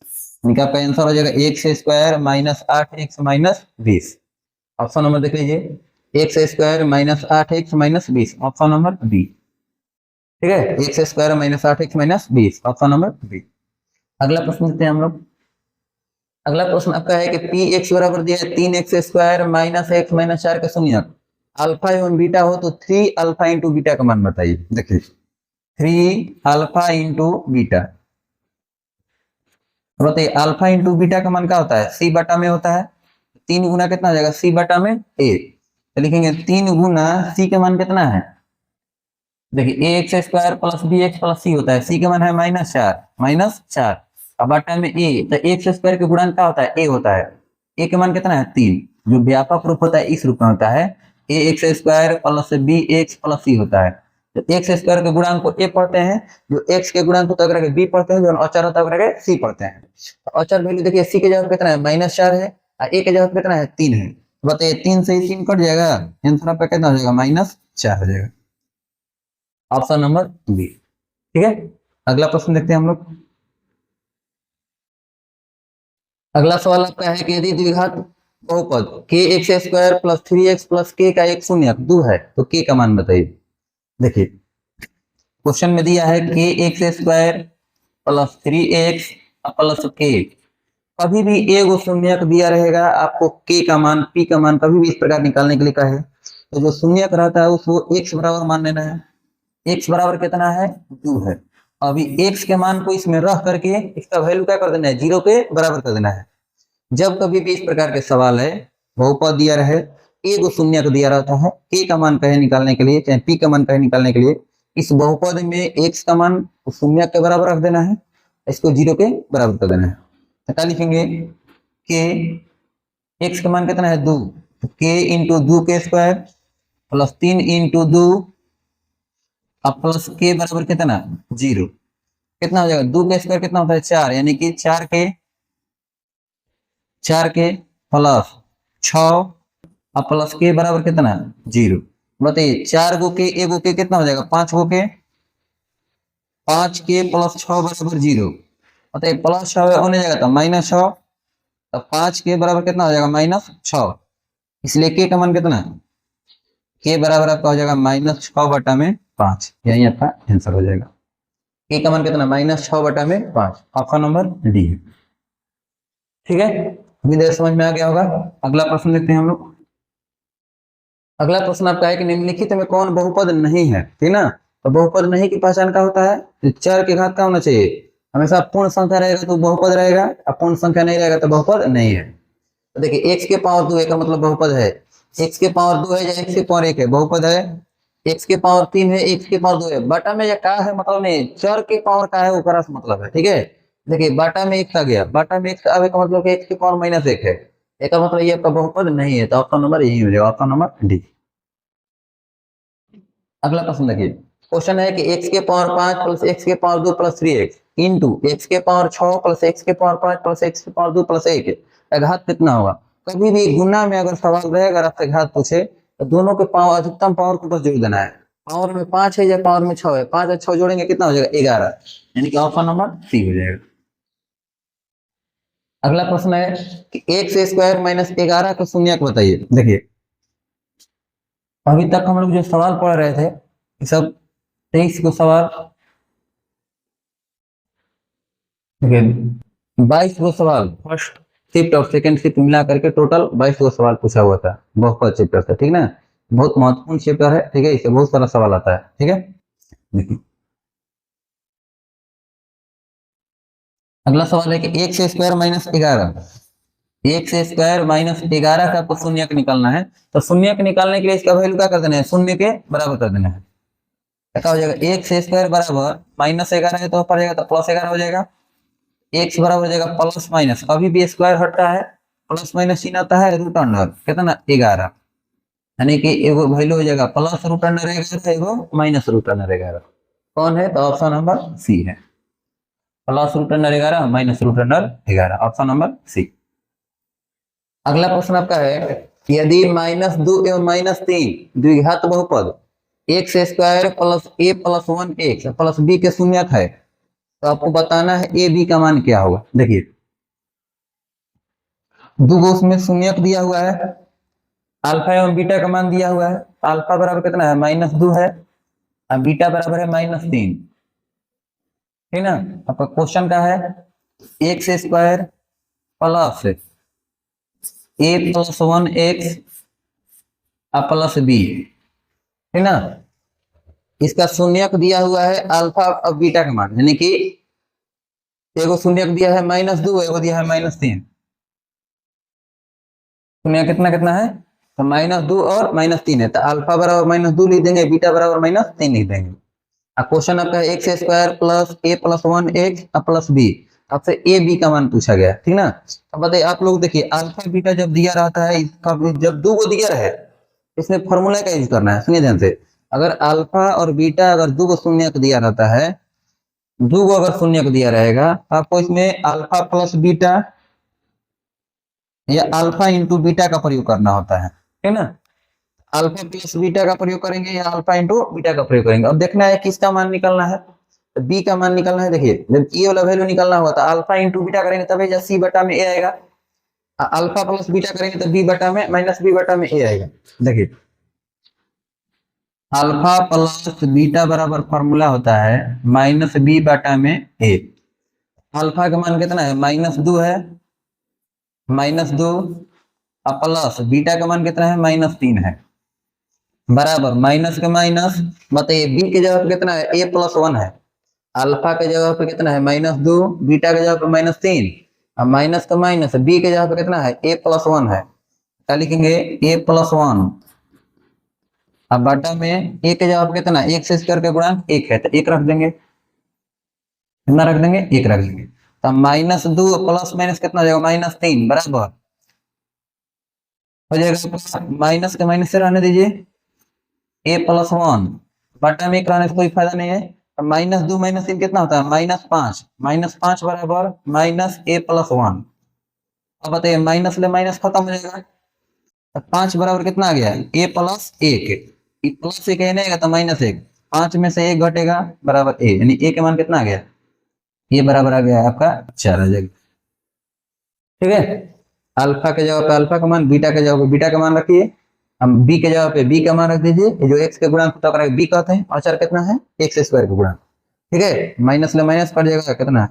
यानी कि आपका आंसर हो जाएगा x square minus 8x minus 20। Option number देख लीजिए, x square minus 8x minus 20, option number B. ठीक है, x square minus 8x minus 20, option number B. अगला प्रश्न देखते हैं हम लोग। अगला प्रश्न आपका है कि पी एक्स बराबर दिया है 3x square minus x minus 4 का शून्यक अल्फा एवं बीटा हो तो 3 अल्फा इंटू बीटा का मान बताइए। देखिए 3 अल्फा इंटू बीटा, बताइए अल्फा इंटू बीटा का मान क्या होता है? सी बटा में होता है। 3 गुना कितना हो जाएगा? सी बटा में ए। तो लिखेंगे 3 गुना सी का मान कितना है? देखिए A X square plus B X plus C होता है, सी का मान है -4 अब बटा में ए, तो एक्स स्क्वायर के गुणन क्या होता है? ए होता है। ए के मान कितना है? 3। जो व्यापक रूप होता है इस रूप में होता है, A X square plus B X plus C होता है। तो एक्स स्क्वायर के गुणांक को ए पढ़ते हैं, जो एक्स के गुणांक को तक बी पढ़ते हैं, जो अचर होता है सी पढ़ते हैं। तो अचर वैल्यू देखिए सी के जगह कितना है? -4 है, और ए के जगह कितना है? 3 है। बताइए 3 से 3 कट जाएगा, आंसर आपका कितना हो जाएगा? -4 हो जाएगा, ऑप्शन नंबर बी। ठीक है, अगला प्रश्न देखते हैं हम लोग। अगला सवाल आपका है कि यदि द्विघात बहुपद के x square plus 3x plus के का एक शून्यक 2 है तो के का मान बताइए। देखिए क्वेश्चन में दिया है के x square plus 3x plus के, कभी भी एगो शून्यक दिया रहेगा, आपको के का मान पी का मान कभी भी इस प्रकार निकालने के लिए कहा है, तो जो शून्यक रहता है उसको x बराबर मान लेना है। x बराबर कितना है? 2 है। अभी x के मान को इसमें रख करके इसका वैल्यू क्या कर देना है? 0 के बराबर कर देना है। जब कभी भी इस प्रकार के सवाल है, बहुपद दिया रहे, एक शून्य को दिया रहता है, k का मान कहे निकालने के लिए, चाहे p का मान कहे निकालने के लिए, इस बहुपद में x का मान शून्य के बराबर रख देना है, इसको 0 के बराबर कर देना है। तो क्या लिखेंगे? k, x का मान कितना है? 2, तो k इंटू 2 के स्क्वायर प्लस 3 इंटू 2 अब प्लस के बराबर कितना? 0। कितना हो जाएगा? 2 के स्क्वायर कितना होता है? 4, यानी कि 4 के प्लस 6 अब प्लस के बराबर कितना? 0। बताइए 4 गो के एगो के कितना हो जाएगा? 5 गो के, 5 के प्लस 6 बराबर 0। बताइए प्लस 6 होने जाएगा तो -6, तो 5 के बराबर कितना हो जाएगा? -6। इसलिए के का मान कितना? के बराबर आपका हो जाएगा -6 बटा में 5, यही आपका आंसर हो जाएगा। के का मान कितना? -6 बटा में 5, ऑप्शन नंबर डी है। ठीक है, अभी देर समझ में आ गया होगा। अगला प्रश्न देखते हैं हम लोग। अगला प्रश्न आपका है कि निम्नलिखित में कौन बहुपद नहीं है? ठीक ना, तो बहुपद नहीं की पहचान क्या होता है? 4 के घात का होना चाहिए। हमेशा पूर्ण संख्या रहेगा तो बहुपद रहेगा, अपूर्ण संख्या नहीं रहेगा तो बहुपद नहीं है। तो देखिए x के पावर 2 का मतलब बहुपद है, x के पावर 2 है या x के पावर 1 है, बहुपद है। x के पावर 3 है, x के पावर 2 है, बटा में या का है मतलब नहीं, चर के पावर का है वो मतलब है। ठीक है, देखिए बटा में x आ गया, बटा में x आवे का मतलब x के पावर -1 है, एक मतलब ये आपका बहुपद नहीं है, तो ऑप्शन नंबर यही हो जाएगा, ऑप्शन नंबर डी। अगला प्रश्न देखिए, क्वेश्चन है कि x के पावर 5 प्लस x के power 2 plus 3x into x के पावर 6 प्लस x के पावर 5 प्लस x के पावर 2 प्लस 1 का घात कितना होगा। कभी भी गुना में अगर सवाल रहेगा, अगर आपसे घात पूछे तो दोनों के पावर, अधिकतम पावर को बस जोड़ देना है। पावर में 5 है या पावर में 6 है, 5 और 6 जोड़ेंगे कितना हो जाएगा 11, यानी कि ऑप्शन नंबर सी हो जाएगा। अगला प्रश्न है कि एक्स स्क्वायर माइनस 11 का शून्यक बताइए। देखिए अभी तक हम लोग जो सवाल पढ़ रहे थे ये सब 23 को सवाल, देखिए 22 को सवाल फर्स्ट शिफ्ट और सेकंड शिफ्ट मिला करके टोटल 22 को सवाल पूछा हुआ था बहुपद चैप्टर से, ठीक ना। बहुत महत्वपूर्ण चैप्टर है, ठीक है, इससे बहुत सारा सवाल आता है, ठीक है। देखिए अगला सवाल है कि x square minus 11, x square minus 11 का आपको शून्यक निकालना है। तो शून्यक निकालने के लिए इसका वैल्यू क्या कर देना है, शून्य के बराबर कर देना है। क्या हो जाएगा, एक्स स्क्वायर बराबर माइनस 11 है तो पड़ जाएगा तो प्लस 11 हो जाएगा। एक्स बराबर हो जाएगा प्लस माइनस, अभी भी स्क्वायर हटता है, प्लस माइनस चिन्ह आता है रूट अंडर कितना 11, यानी कि एगो वैल्यू हो जाएगा प्लस रूट अंडर 11, एगो माइनस रूट अंडर 11। कौन है, तो ऑप्शन नंबर सी है, plus root under 11 minus root under 11, option number C. अगला प्रश्न आपका है, यदि माइनस 2 एवं माइनस 3 द्विघात बहुपद एक्स स्क्वायर प्लस ए प्लस 1 एक्स प्लस बी के शून्यक है, तो आपको बताना है ए बी का मान क्या होगा। देखिए दो उसमें शून्यक दिया हुआ है, अल्फा एवं बीटा का मान दिया हुआ है। अल्फा बराबर कितना है, -2 है, और बीटा बराबर है -3, ठीक ना। आपका क्वेश्चन का है एक्स स्क्वायर प्लस ए प्लस 1 एक्स प्लस बी, ठीक ना। इसका शून्यक दिया हुआ है अल्फा और बीटा का मान, यानी कि एगो शून्यक दिया है -2, एगो दिया है -3। शून्य कितना कितना है, तो -2 और -3 है, तो अल्फा बराबर -2 लिख देंगे, बीटा बराबर -3 लिख देंगे। क्वेश्चन आपका है एक्स स्क्वायर प्लस ए प्लस 1 एक्स प्लस बी, आपसे ए बी का मान पूछा गया, ठीक ना। अब बताइए आप लोग, देखिए अल्फा बीटा जब दिया रहता है, जब दो को दिया रहे इसमें फॉर्मूला का यूज करना है, सुनिए ध्यान से। अगर अल्फा और बीटा अगर दो को शून्य दिया रहता है, दो को अगर शून्य दिया रहेगा, आपको इसमें अल्फा प्लस बीटा या अल्फा इंटू बीटा का प्रयोग करना होता है, ठीक ना। अल्फा प्लस बीटा का प्रयोग करेंगे या अल्फा इंटू बीटा का प्रयोग करेंगे। अब देखना है किसका मान निकालना है, तो बी का मान निकालना है। देखिए जब ये वाला वैल्यू निकालना होगा तो अल्फा इंटू बीटा करेंगे तभी जब सी बटा में ए आएगा, अल्फा प्लस बीटा करेंगे तो बी बटा में माइनस बी बटा में ए आएगा। देखिए अल्फा प्लस बीटा बराबर फॉर्मूला होता है माइनस बी बटा में ए। अल्फा का मान कितना है, -2 है, -2 प्लस बीटा का मान कितना है, -3 है, बराबर माइनस के माइनस। बताइए बी के जगह पे कितना है, ए प्लस 1 है, अल्फा के जगह पे कितना है -2, बीटा के जगह पे -3, और माइनस का माइनस, बी के जगह पे कितना है, ए प्लस 1 है, क्या लिखेंगे ए प्लस 1, अब बटा में ए के जगह पे कितना, एक्स स्क्वायर का गुणांक 1 है, तो 1 रख देंगे, कितना रख देंगे 1 रख देंगे। तो -2 प्लस माइनस कितना हो जाएगा, -3, बराबर हो जाएगा, माइनस के माइनस से रहने दीजिए, ए प्लस 1 बटा में कराने से कोई फायदा नहीं है। -2 -3 कितना होता है, -5, -5 बराबर माइनस ए प्लस 1। अब बताइए माइनस ले माइनस खत्म हो जाएगा, तो 5 बराबर कितना आ गया, ए प्लस 1, प्लस 1 है नहीं तो -1, 5 में से 1 घटेगा बराबर ए, यानी ए के मान कितना आ गया, ये बराबर आ गया आपका 4 आ जाएगा, ठीक है। अल्फा के जगह पे अल्फा का मान, बीटा के जगह पे बीटा का मान रखिए, हम बी के जगह पे बी का मान रख दीजिए, जो एक्स के गुणांक होता है बी कहते हैं, और 4 कितना है, एक्स स्क्वायर का गुणांक, ठीक है। माइनस ले माइनस कट जाएगा, कितना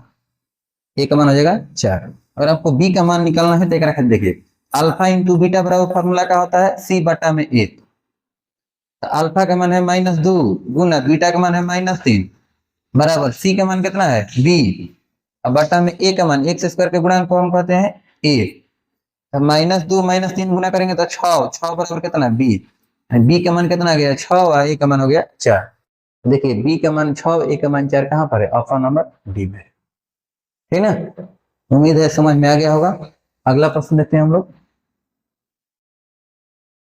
ए का मान हो जाएगा 4। अगर आपको बी का मान निकालना है तो एक रखें, देखिए अल्फा इंटू बीटा बराबर फॉर्मूला का होता है सी बटा में ए, तो अल्फा का मान है -2 गुना बीटा का मान है -3, बराबर सी का मान कितना है बी, अब बटा में ए का मान, एक्स स्क्वायर के गुणांक को हम कहते हैं ए, -2 -3 गुना करेंगे तो 6 बराबर कितना है बी, बी का मान कितना आ गया 6, और ए का मान हो गया 4। देखिए बी का मान 6, ए का मान 4 कहाँ पर है, ऑप्शन नंबर डी में, ठीक ना। उम्मीद है समझ में आ गया होगा। अगला प्रश्न देखते हैं हम लोग।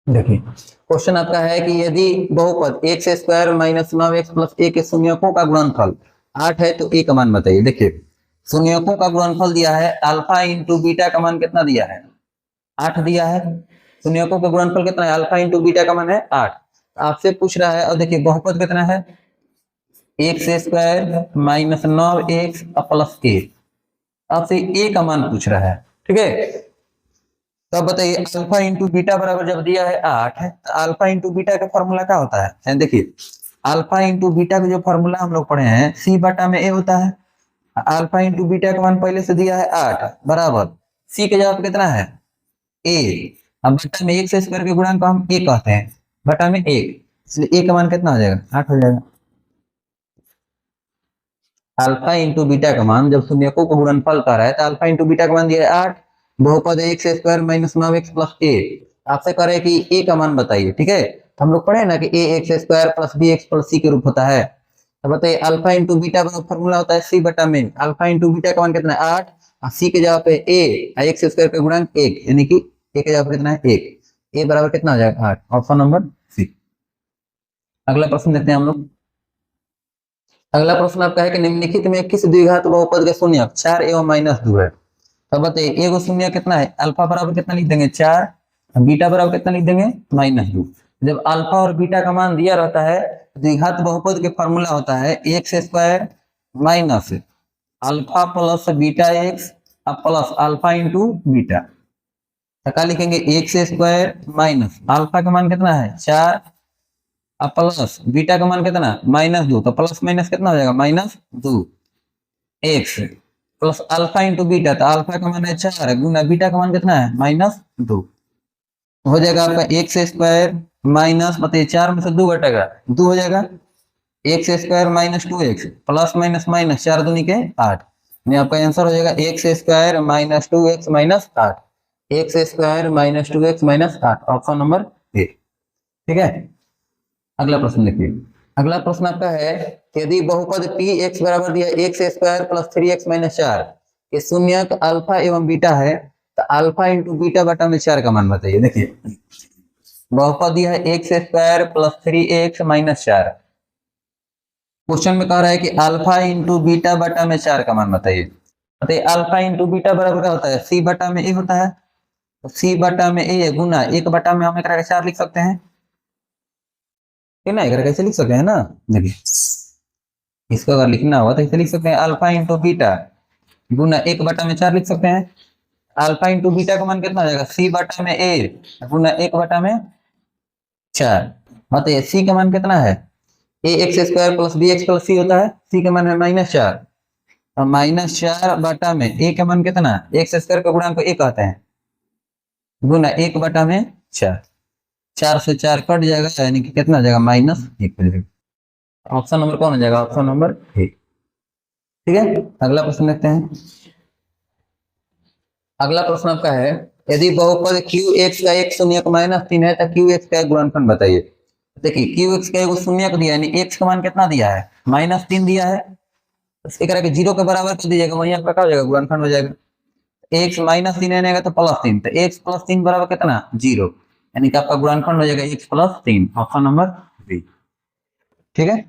देखिए क्वेश्चन आपका है कि यदि बहुपद X square minus 9x plus A के शून्यकों का गुणनफल 8 है तो ए का मान बताइए। देखिए शून्यकों का गुणनफल दिया है, अल्फा इंटू बीटा का मान कितना दिया है, 8 दिया है। शून्यकों का गुणनफल कितना है, अल्फा इंटू बीटा का मान है 8। आपसे पूछ रहा है, और देखिए बहुपद कितना है, x square minus 9x plus A. आपसे ए का मान पूछ रहा है, ठीक है। तो अब बताइए अल्फा इंटू बीटा बराबर जब दिया है 8 है, तो अल्फा इंटू बीटा का फॉर्मूला क्या होता है, देखिए अल्फा इंटू बीटा का जो फॉर्मूला हम लोग पढ़े हैं सी बटा में ए होता है। अल्फा इंटू बीटा का मान पहले से दिया है 8 बराबर सी के जवाब कितना है ए। अब बटा में 1 से स्क्वायर के गुणांक को हम ए कहते हैं, बटा में 1, इसलिए ए का मान कितना हो जाएगा, 8 हो जाएगा। अल्फा इंटू बीटा का मान जब शून्यकों को गुणनफल कर रहा है तो अल्फा इंटू बीटा का मान दिया है 8, बहुपद है x square minus 9x plus A. आपसे कह रहे हैं कि ए का मान बताइए, ठीक है। हम लोग पढ़े ना कि A X square plus B X plus C के रूप होता है। तो बताइए अल्फा इंटू बीटा का फॉर्मूला होता है सी बटा में अल्फा इंटू बीटा का मान कितना है 8, और सी के जगह पे ए, एक्स स्क्वायर का गुणांक 1, यानी कि ए के जगह पे कितना है 1, ए बराबर कितना हो जाएगा 8, ऑप्शन नंबर सी। अगला प्रश्न देखते हैं हम लोग। अगला प्रश्न आपका है कि निम्नलिखित में किस द्विघात बहुपद का शून्यक 4 एवं माइनस 2 है। तो बताइए एगो शून्य कितना है, अल्फा बराबर कितना लिख देंगे 4, बीटा बराबर कितना लिख देंगे -2। जब अल्फा और बीटा का मान दिया रहता है, द्विघात बहुपद के फॉर्मूला होता है x square minus alpha plus beta x plus alpha into beta. तो क्या लिखेंगे, एक्स स्क्वायर माइनस अल्फा का मान कितना है 4 प्लस बीटा का मान कितना -2, तो प्लस माइनस कितना हो जाएगा -2 x plus alpha into beta, तो अल्फा का मान है 4 गुना बीटा का मान कितना है -2, हो जाएगा आपका एक्स स्क्वायर माइनस बताइए 4 में से 2 घटेगा 2 हो जाएगा, x square minus 2x plus minus minus 4 दूनी के 8, यानी आपका आंसर हो जाएगा x square minus 2x minus 8, x square minus 2x minus 8, option number A, ठीक है। अगला प्रश्न देखिए। अगला प्रश्न आपका है यदि बहुपद पी एक्स बराबर दिया x square plus 3x minus 4 के शून्यक अल्फा एवं बीटा है, तो अल्फा इंटू बीटा बटा में 4 का मान बताइए। देखिए बहुपद दिया है x square plus 3x minus 4, question में कह रहा है कि अल्फा इंटू बीटा बटा में 4 का मान बताइए। बताइए अल्फा इंटू बीटा बराबर क्या होता है, सी बटा में ए होता है, तो सी बटा में ए गुना 1 बटा में हम एक 4 लिख सकते हैं, ठीक ना, कैसे लिख सकते हैं ना। देखिए इसको अगर लिखना होगा तो इसे लिख सकते हैं अल्फा इंटू बीटा गुना 1 बटा में 4 लिख सकते हैं। अल्फा इंटू बीटा का मान कितना हो जाएगा, सी बटा में ए गुना 1 बटा में 4। बताइए सी का मान कितना है, A X square plus B X plus C होता है, सी का मान है -4, और -4 बटा में ए का मान कितना, एक्स स्क्वायर का गुणांक को ए कहते हैं, गुना 1 बटा में 4, 4 से 4 कट जाएगा, यानी कि कितना हो जाएगा -1 हो जाएगा। ऑप्शन नंबर कौन हो जाएगा, ऑप्शन नंबर ए, ठीक है। अगला प्रश्न देखते हैं। अगला प्रश्न आपका है यदि बहुपद क्यू एक्स का एक शून्यक -3 है तो क्यू एक्स का एक गुणनफल बताइए। देखिए क्यू एक्स का एक शून्यक दिया यानी एक्स का मान कितना दिया है -3 दिया है, इसके करके 0 के बराबर कर दीजिएगा, वहीं आपका क्या हो जाएगा गुणनफल हो जाएगा। एक्स -3 आएगा तो +3, तो एक्स +3 बराबर कितना 0, यानी कि आपका गुणनफल हो जाएगा एक्स +3, ऑप्शन नंबर बी, ठीक है।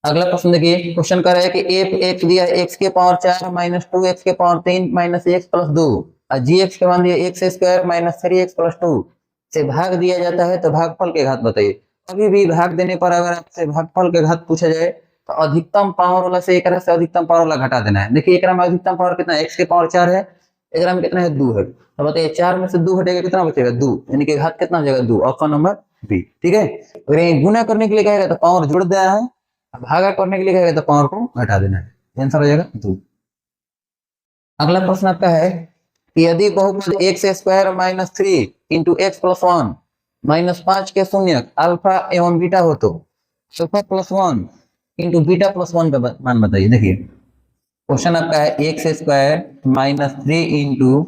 अगला प्रश्न देखिए, क्वेश्चन कर रहा है कि एफ एक्स दिया एक्स के पावर 4 माइनस 2x के पावर 3 माइनस x प्लस 2 और जी एक्स के मान दिया x square minus 3x plus 2 से भाग दिया जाता है तो भागफल के घात बताइए। कभी भी भाग देने पर अगर आपसे भागफल के घात पूछा जाए तो अधिकतम पावर वाला से एक से अधिकतम पावर वाला घटा देना है। देखिए एक में अधिकतम पावर कितना है, x के पावर 4 है, एक में कितना है 2 है, तो बताइए 4 में से 2 घटेगा कितना बचेगा 2, यानी कि घात कितना हो जाएगा 2, ऑप्शन नंबर बी, ठीक है। अगर गुना करने के लिए कहेगा तो पावर जुड़ दिया है, भागा करने के लिए कहेगा तो पावर को घटा देना है, आंसर हो जाएगा 2। अगला प्रश्न आपका है कि यदि बहुपद X square minus 3 into x plus 1 -5 के शून्यक अल्फा एवं बीटा हो तो alpha plus 1 into beta plus 1 का मान बताइए। देखिए क्वेश्चन आपका है x square -3 into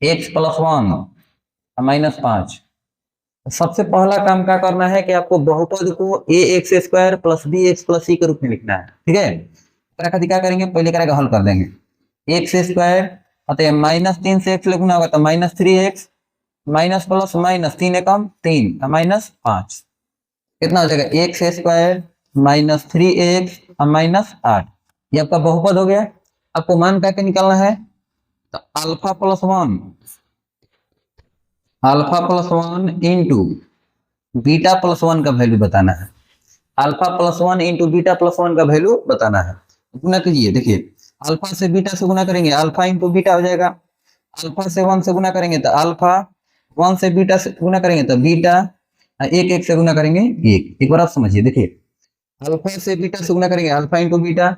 x plus 1 -5। सबसे पहला काम क्या करना है कि आपको बहुपद को A X square plus B X plus C के रूप में लिखना है, ठीक है। क्या करेंगे, पहले करेगा हल कर देंगे, एक्स स्क्वायर मतलब -3 से एक्स लिखना होगा तो -3x माइनस प्लस माइनस, 3 एकम 3 माइनस 5, कितना हो जाएगा x square minus 3x minus 8। ये आपका बहुपद हो गया। आपको मान क्या निकालना है, तो alpha plus one into beta plus one का वैल्यू बताना है। Alpha plus one into beta plus one का वैल्यू बताना है। गुना कीजिए, देखिए अल्फा से बीटा से गुना करेंगे, अल्फा इंटू बीटा हो जाएगा। अल्फा से वन से गुना करेंगे तो अल्फा, वन से बीटा से गुना करेंगे तो बीटा, एक एक से गुना करेंगे एक बार आप समझिए, देखिए अल्फा से बीटा से गुना करेंगे अल्फा इंटू बीटा,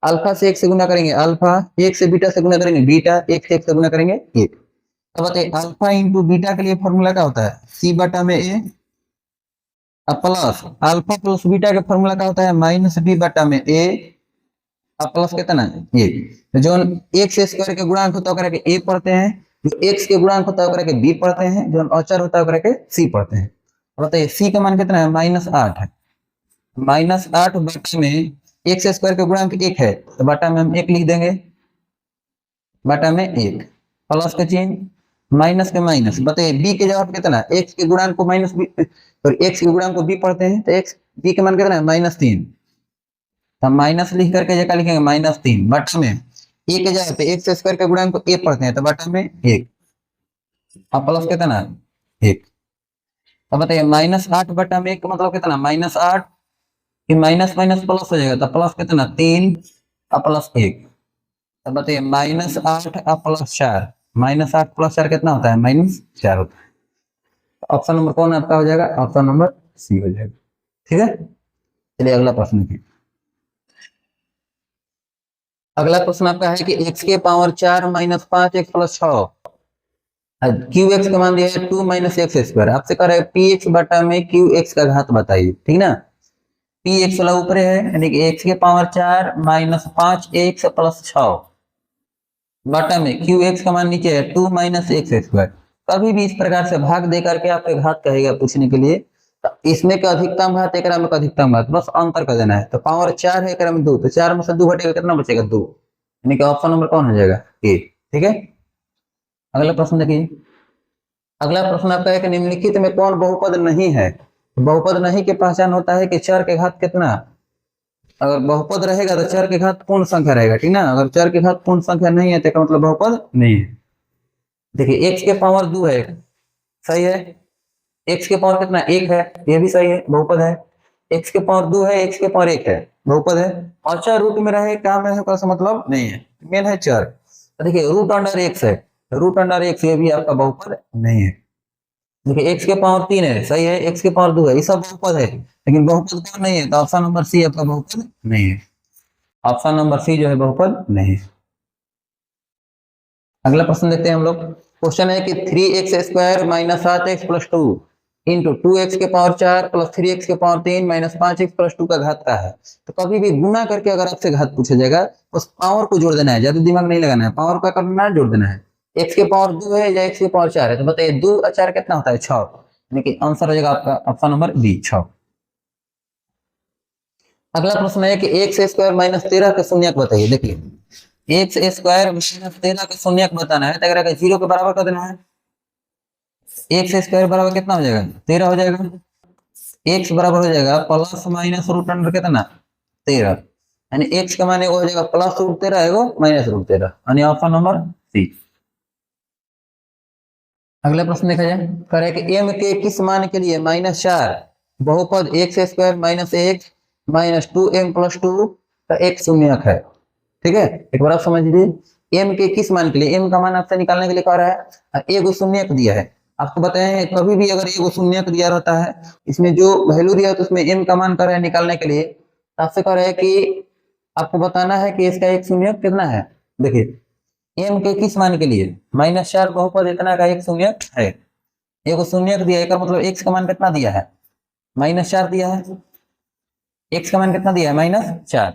अल्फा से एक से गुना करेंगे अल्फा, एक से बीटा से गुना करेंगे बीटा, एक से एक से गुना करेंगे एक। अब बताइए अल्फा इंटू बीटा के लिए फॉर्मूला क्या होता है, सी बटा में A, plus alpha plus beta का फॉर्मूला क्या होता है, माइनस बी बटा में ए, प्लस कितना ए। तो जो एक्स स्क्वायर के गुणांक होता है ए पढ़ते हैं, जो एक्स के गुणांक होता है बी पढ़ते हैं, जो अचर होता है सी पढ़ते हैं। बताइए सी का मान कितना है, -8 है। -8 बटा में एक्स स्क्वायर के गुणांक 1 है, तो बटा में हम 1 लिख देंगे, बटा में 1, प्लस का चिन्ह, माइनस के माइनस। बताइए बी के जवाब कितना, एक्स के गुणांक को माइनस बी, तो एक्स के गुणांक को बी पढ़ते हैं, तो एक्स बी के मान कितना है, -3। तो माइनस लिख करके जगह लिखेंगे -3 बटा में ए के जगह पे एक्स स्क्वायर के गुणांक को ए पढ़ते हैं, तो बटा में 1, अब प्लस कितना 1। तो बताइए -8 बटा में 1 का मतलब कितना, -8, फिर माइनस माइनस प्लस हो जाएगा, तो प्लस कितना 3 प्लस 1। तो बताइए -8 प्लस 4, -8 प्लस 4 कितना होता है, -4 होता है। ऑप्शन नंबर कौन आपका हो जाएगा, ऑप्शन नंबर सी हो जाएगा। ठीक है, चलिए अगला प्रश्न देखिए। अगला प्रश्न आपका है कि x के power 4 minus 5x plus 6, Q x का मान दिया है 2 माइनस एक्स स्क्वायर। आपसे कह रहा है पी एक्स बटा में क्यू एक्स का घात बताइए, ठीक ना। पी एक्स वाला ऊपर है, यानी कि एक्स के पावर 4 माइनस 5x प्लस 6 बटा में क्यू एक्स का मान नीचे है 2 माइनस एक्स स्क्वायर। कभी भी इस प्रकार से भाग दे करके आपके घात कहेगा पूछने के लिए, तो इसमें का अधिकतम घात, एक में का अधिकतम घात, बस अंतर कर देना है। तो पावर 4 है, एक में 2, तो 4 में से 2 घटेगा, कितना बचेगा 2, यानी कि ऑप्शन नंबर कौन हो जाएगा ए। ठीक है, अगला प्रश्न देखिए। अगला प्रश्न आपका है कि निम्नलिखित में कौन बहुपद नहीं है। बहुपद नहीं की पहचान होता है कि चर के घात कितना, अगर बहुपद रहेगा तो चर के घात पूर्ण संख्या रहेगा, ठीक ना। अगर चर के घात पूर्ण संख्या नहीं है तो इसका मतलब बहुपद नहीं है। देखिए x के पावर 2 है, सही है। x के पावर कितना 1 है, ये भी सही है, बहुपद है। x के पावर 2 है, x के पावर 1 है, बहुपद है। और चर रूट में रहे, क्या में है, का मतलब नहीं है, मेन है चर। तो देखिए रूट अंडर x है, रूट अंडर x, ये भी आपका बहुपद नहीं है। देखिए x के पावर 3 है, सही है, x के पावर 2 है, ये सब बहुपद है, लेकिन बहुपद कौन नहीं है, तो ऑप्शन नंबर सी आपका बहुपद नहीं है। ऑप्शन नंबर सी जो है बहुपद नहीं है। अगला प्रश्न देखते हैं हम लोग। क्वेश्चन है कि 3x square minus 7x plus 2 into 2x के पावर 4 प्लस 3x के पावर 3 माइनस 5x प्लस 2 का घात का है। तो कभी भी गुना करके अगर आपसे घात पूछा जाएगा, उस पावर को जोड़ देना है, ज्यादा दिमाग नहीं लगाना है, पावर का करना है, जोड़ देना है। x के पावर 2 है या x के पावर 4 है, तो बताइए 2 और 4 कितना होता है, 6, यानी कि आंसर हो जाएगा आपका ऑप्शन नंबर बी, 6। अगला प्रश्न है कि x स्क्वायर माइनस 13 का शून्यक बताइए। देखिए एक्स स्क्वायर माइनस 13 का शून्यक बताना है, तो अगर 0 के बराबर कर देना है, एक्स स्क्वायर बराबर कितना हो जाएगा, 13 हो जाएगा। एक्स बराबर हो जाएगा प्लस माइनस रूट अंडर कितना 13, यानी एक्स का मान हो जाएगा प्लस रूट 13 है, माइनस रूट 13, यानी ऑप्शन नंबर सी। अगला प्रश्न देखा जाए, करे कि एम के किस मान के लिए -4 बहुपद X square minus 1 minus 2m plus 2 का एक शून्यक है। ठीक है, एक बार आप समझ लीजिए, एम के किस मान के लिए, एम का मान आपसे निकालने के लिए कह रहा है, एक शून्यक दिया है। आपको बताएं कभी भी अगर एक शून्यक दिया रहता है, इसमें जो वैल्यू दिया है तो उसमें एम का मान कर रहा है निकालने के लिए, आपसे कह रहा है कि आपको बताना है कि इसका एक शून्यक कितना है। देखिए एम के किस मान के लिए, -4 बहुपद इतना का एक शून्यक है, एक शून्यक दिया है, मतलब एक्स का मान कितना दिया है, -4 दिया है। एक्स का मान कितना दिया है, -4।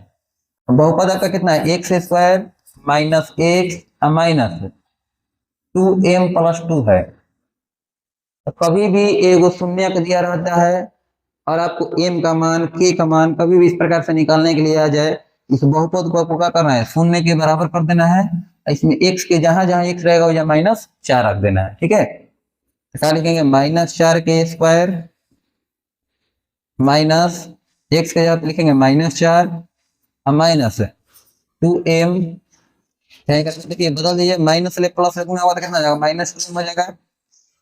बहुपद आपका कितना है, x square minus x minus 2m plus 2 है। तो कभी भी एक शून्यक दिया रहता है और आपको m का मान, k का मान कभी भी इस प्रकार से निकालने के लिए आ जाए, इस बहुपद को आपको क्या करना है, शून्य के बराबर कर देना है। इसमें x के जहां जहां x रहेगा वहां -4 रख देना है। ठीक है, क्या लिखेंगे, -4k² माइनस एक्स के जगह लिखेंगे -4 और माइनस 2m। देखिए बदल दीजिए, माइनस ले प्लस गुना होगा तो कितना हो जाएगा, -2m हो जाएगा।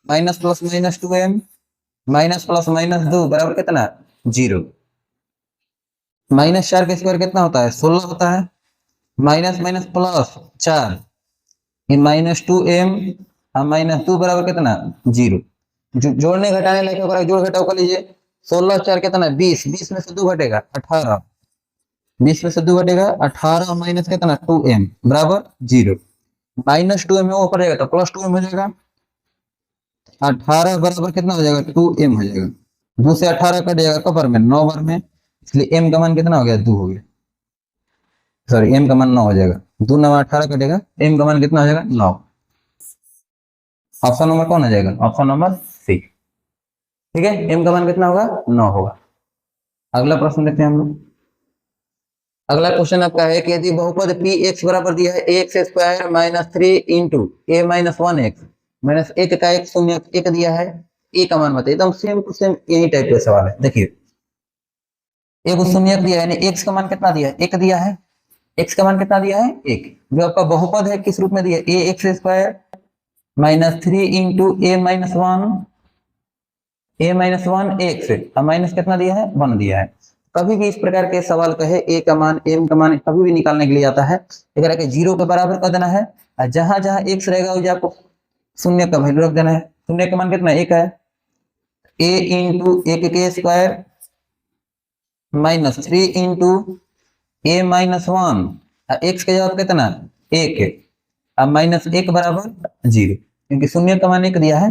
Minus plus -2m minus plus -2 बराबर कितना, 0। -4 का स्क्वायर कितना होता है, 16 होता है। माइनस माइनस प्लस 4 -2m और -2 बराबर कितना, 0। जोड़ने घटाने लगे जोड़ घटाओ कर लीजिए। 16 4 कितना, 20, 20 में से 2 घटेगा 18, 20 में से 2 घटेगा 18 माइनस कितना 2m बराबर 0। -2m वो पड़ेगा तो +2m हो जाएगा। 18 बराबर कितना हो जाएगा, 2m हो जाएगा। 2 से 18 कट जाएगा कबर में, 9 बार में, इसलिए m का मान कितना हो गया, 2 हो गया। सॉरी, m का मान 9 हो जाएगा। 2 9 18 कटेगा, m का मान कितना हो जाएगा, 9। ऑप्शन नंबर कौन आ जाएगा, ऑप्शन नंबर सी। ठीक है, m का मान कितना होगा, 9 होगा। अगला प्रश्न देखते हैं हम लोग। अगला क्वेश्चन आपका है कि यदि बहुपद पी एक्स बराबर दिया है ax² -3 इंटू a -1x -1 का एक शून्य एक दिया है, ए का मान बताइए। एकदम सेम टू सेम यही टाइप का सवाल है। देखिए एक शून्य दिया है, यानी एक्स का मान कितना दिया है, एक दिया है। एक्स का मान कितना दिया है, एक। जो आपका बहुपद है किस रूप में दिया है, ax² -3 इंटू a -1 एक्स और माइनस कितना दिया है, 1 दिया है। कभी भी इस प्रकार के सवाल कहे ए का मान एम का मान कभी भी निकालने के लिए आता है, अगर के 0 के बराबर कर देना है और जहां जहां एक्स रहेगा उसे आपको शून्य का वैल्यू रख देना है। शून्य का मान कितना, एक है। a इंटू एक के स्क्वायर -3 इंटू a -1 एक्स के जवाब कितना, एक है। अब -1 बराबर 0, क्योंकि शून्य का मान एक दिया है।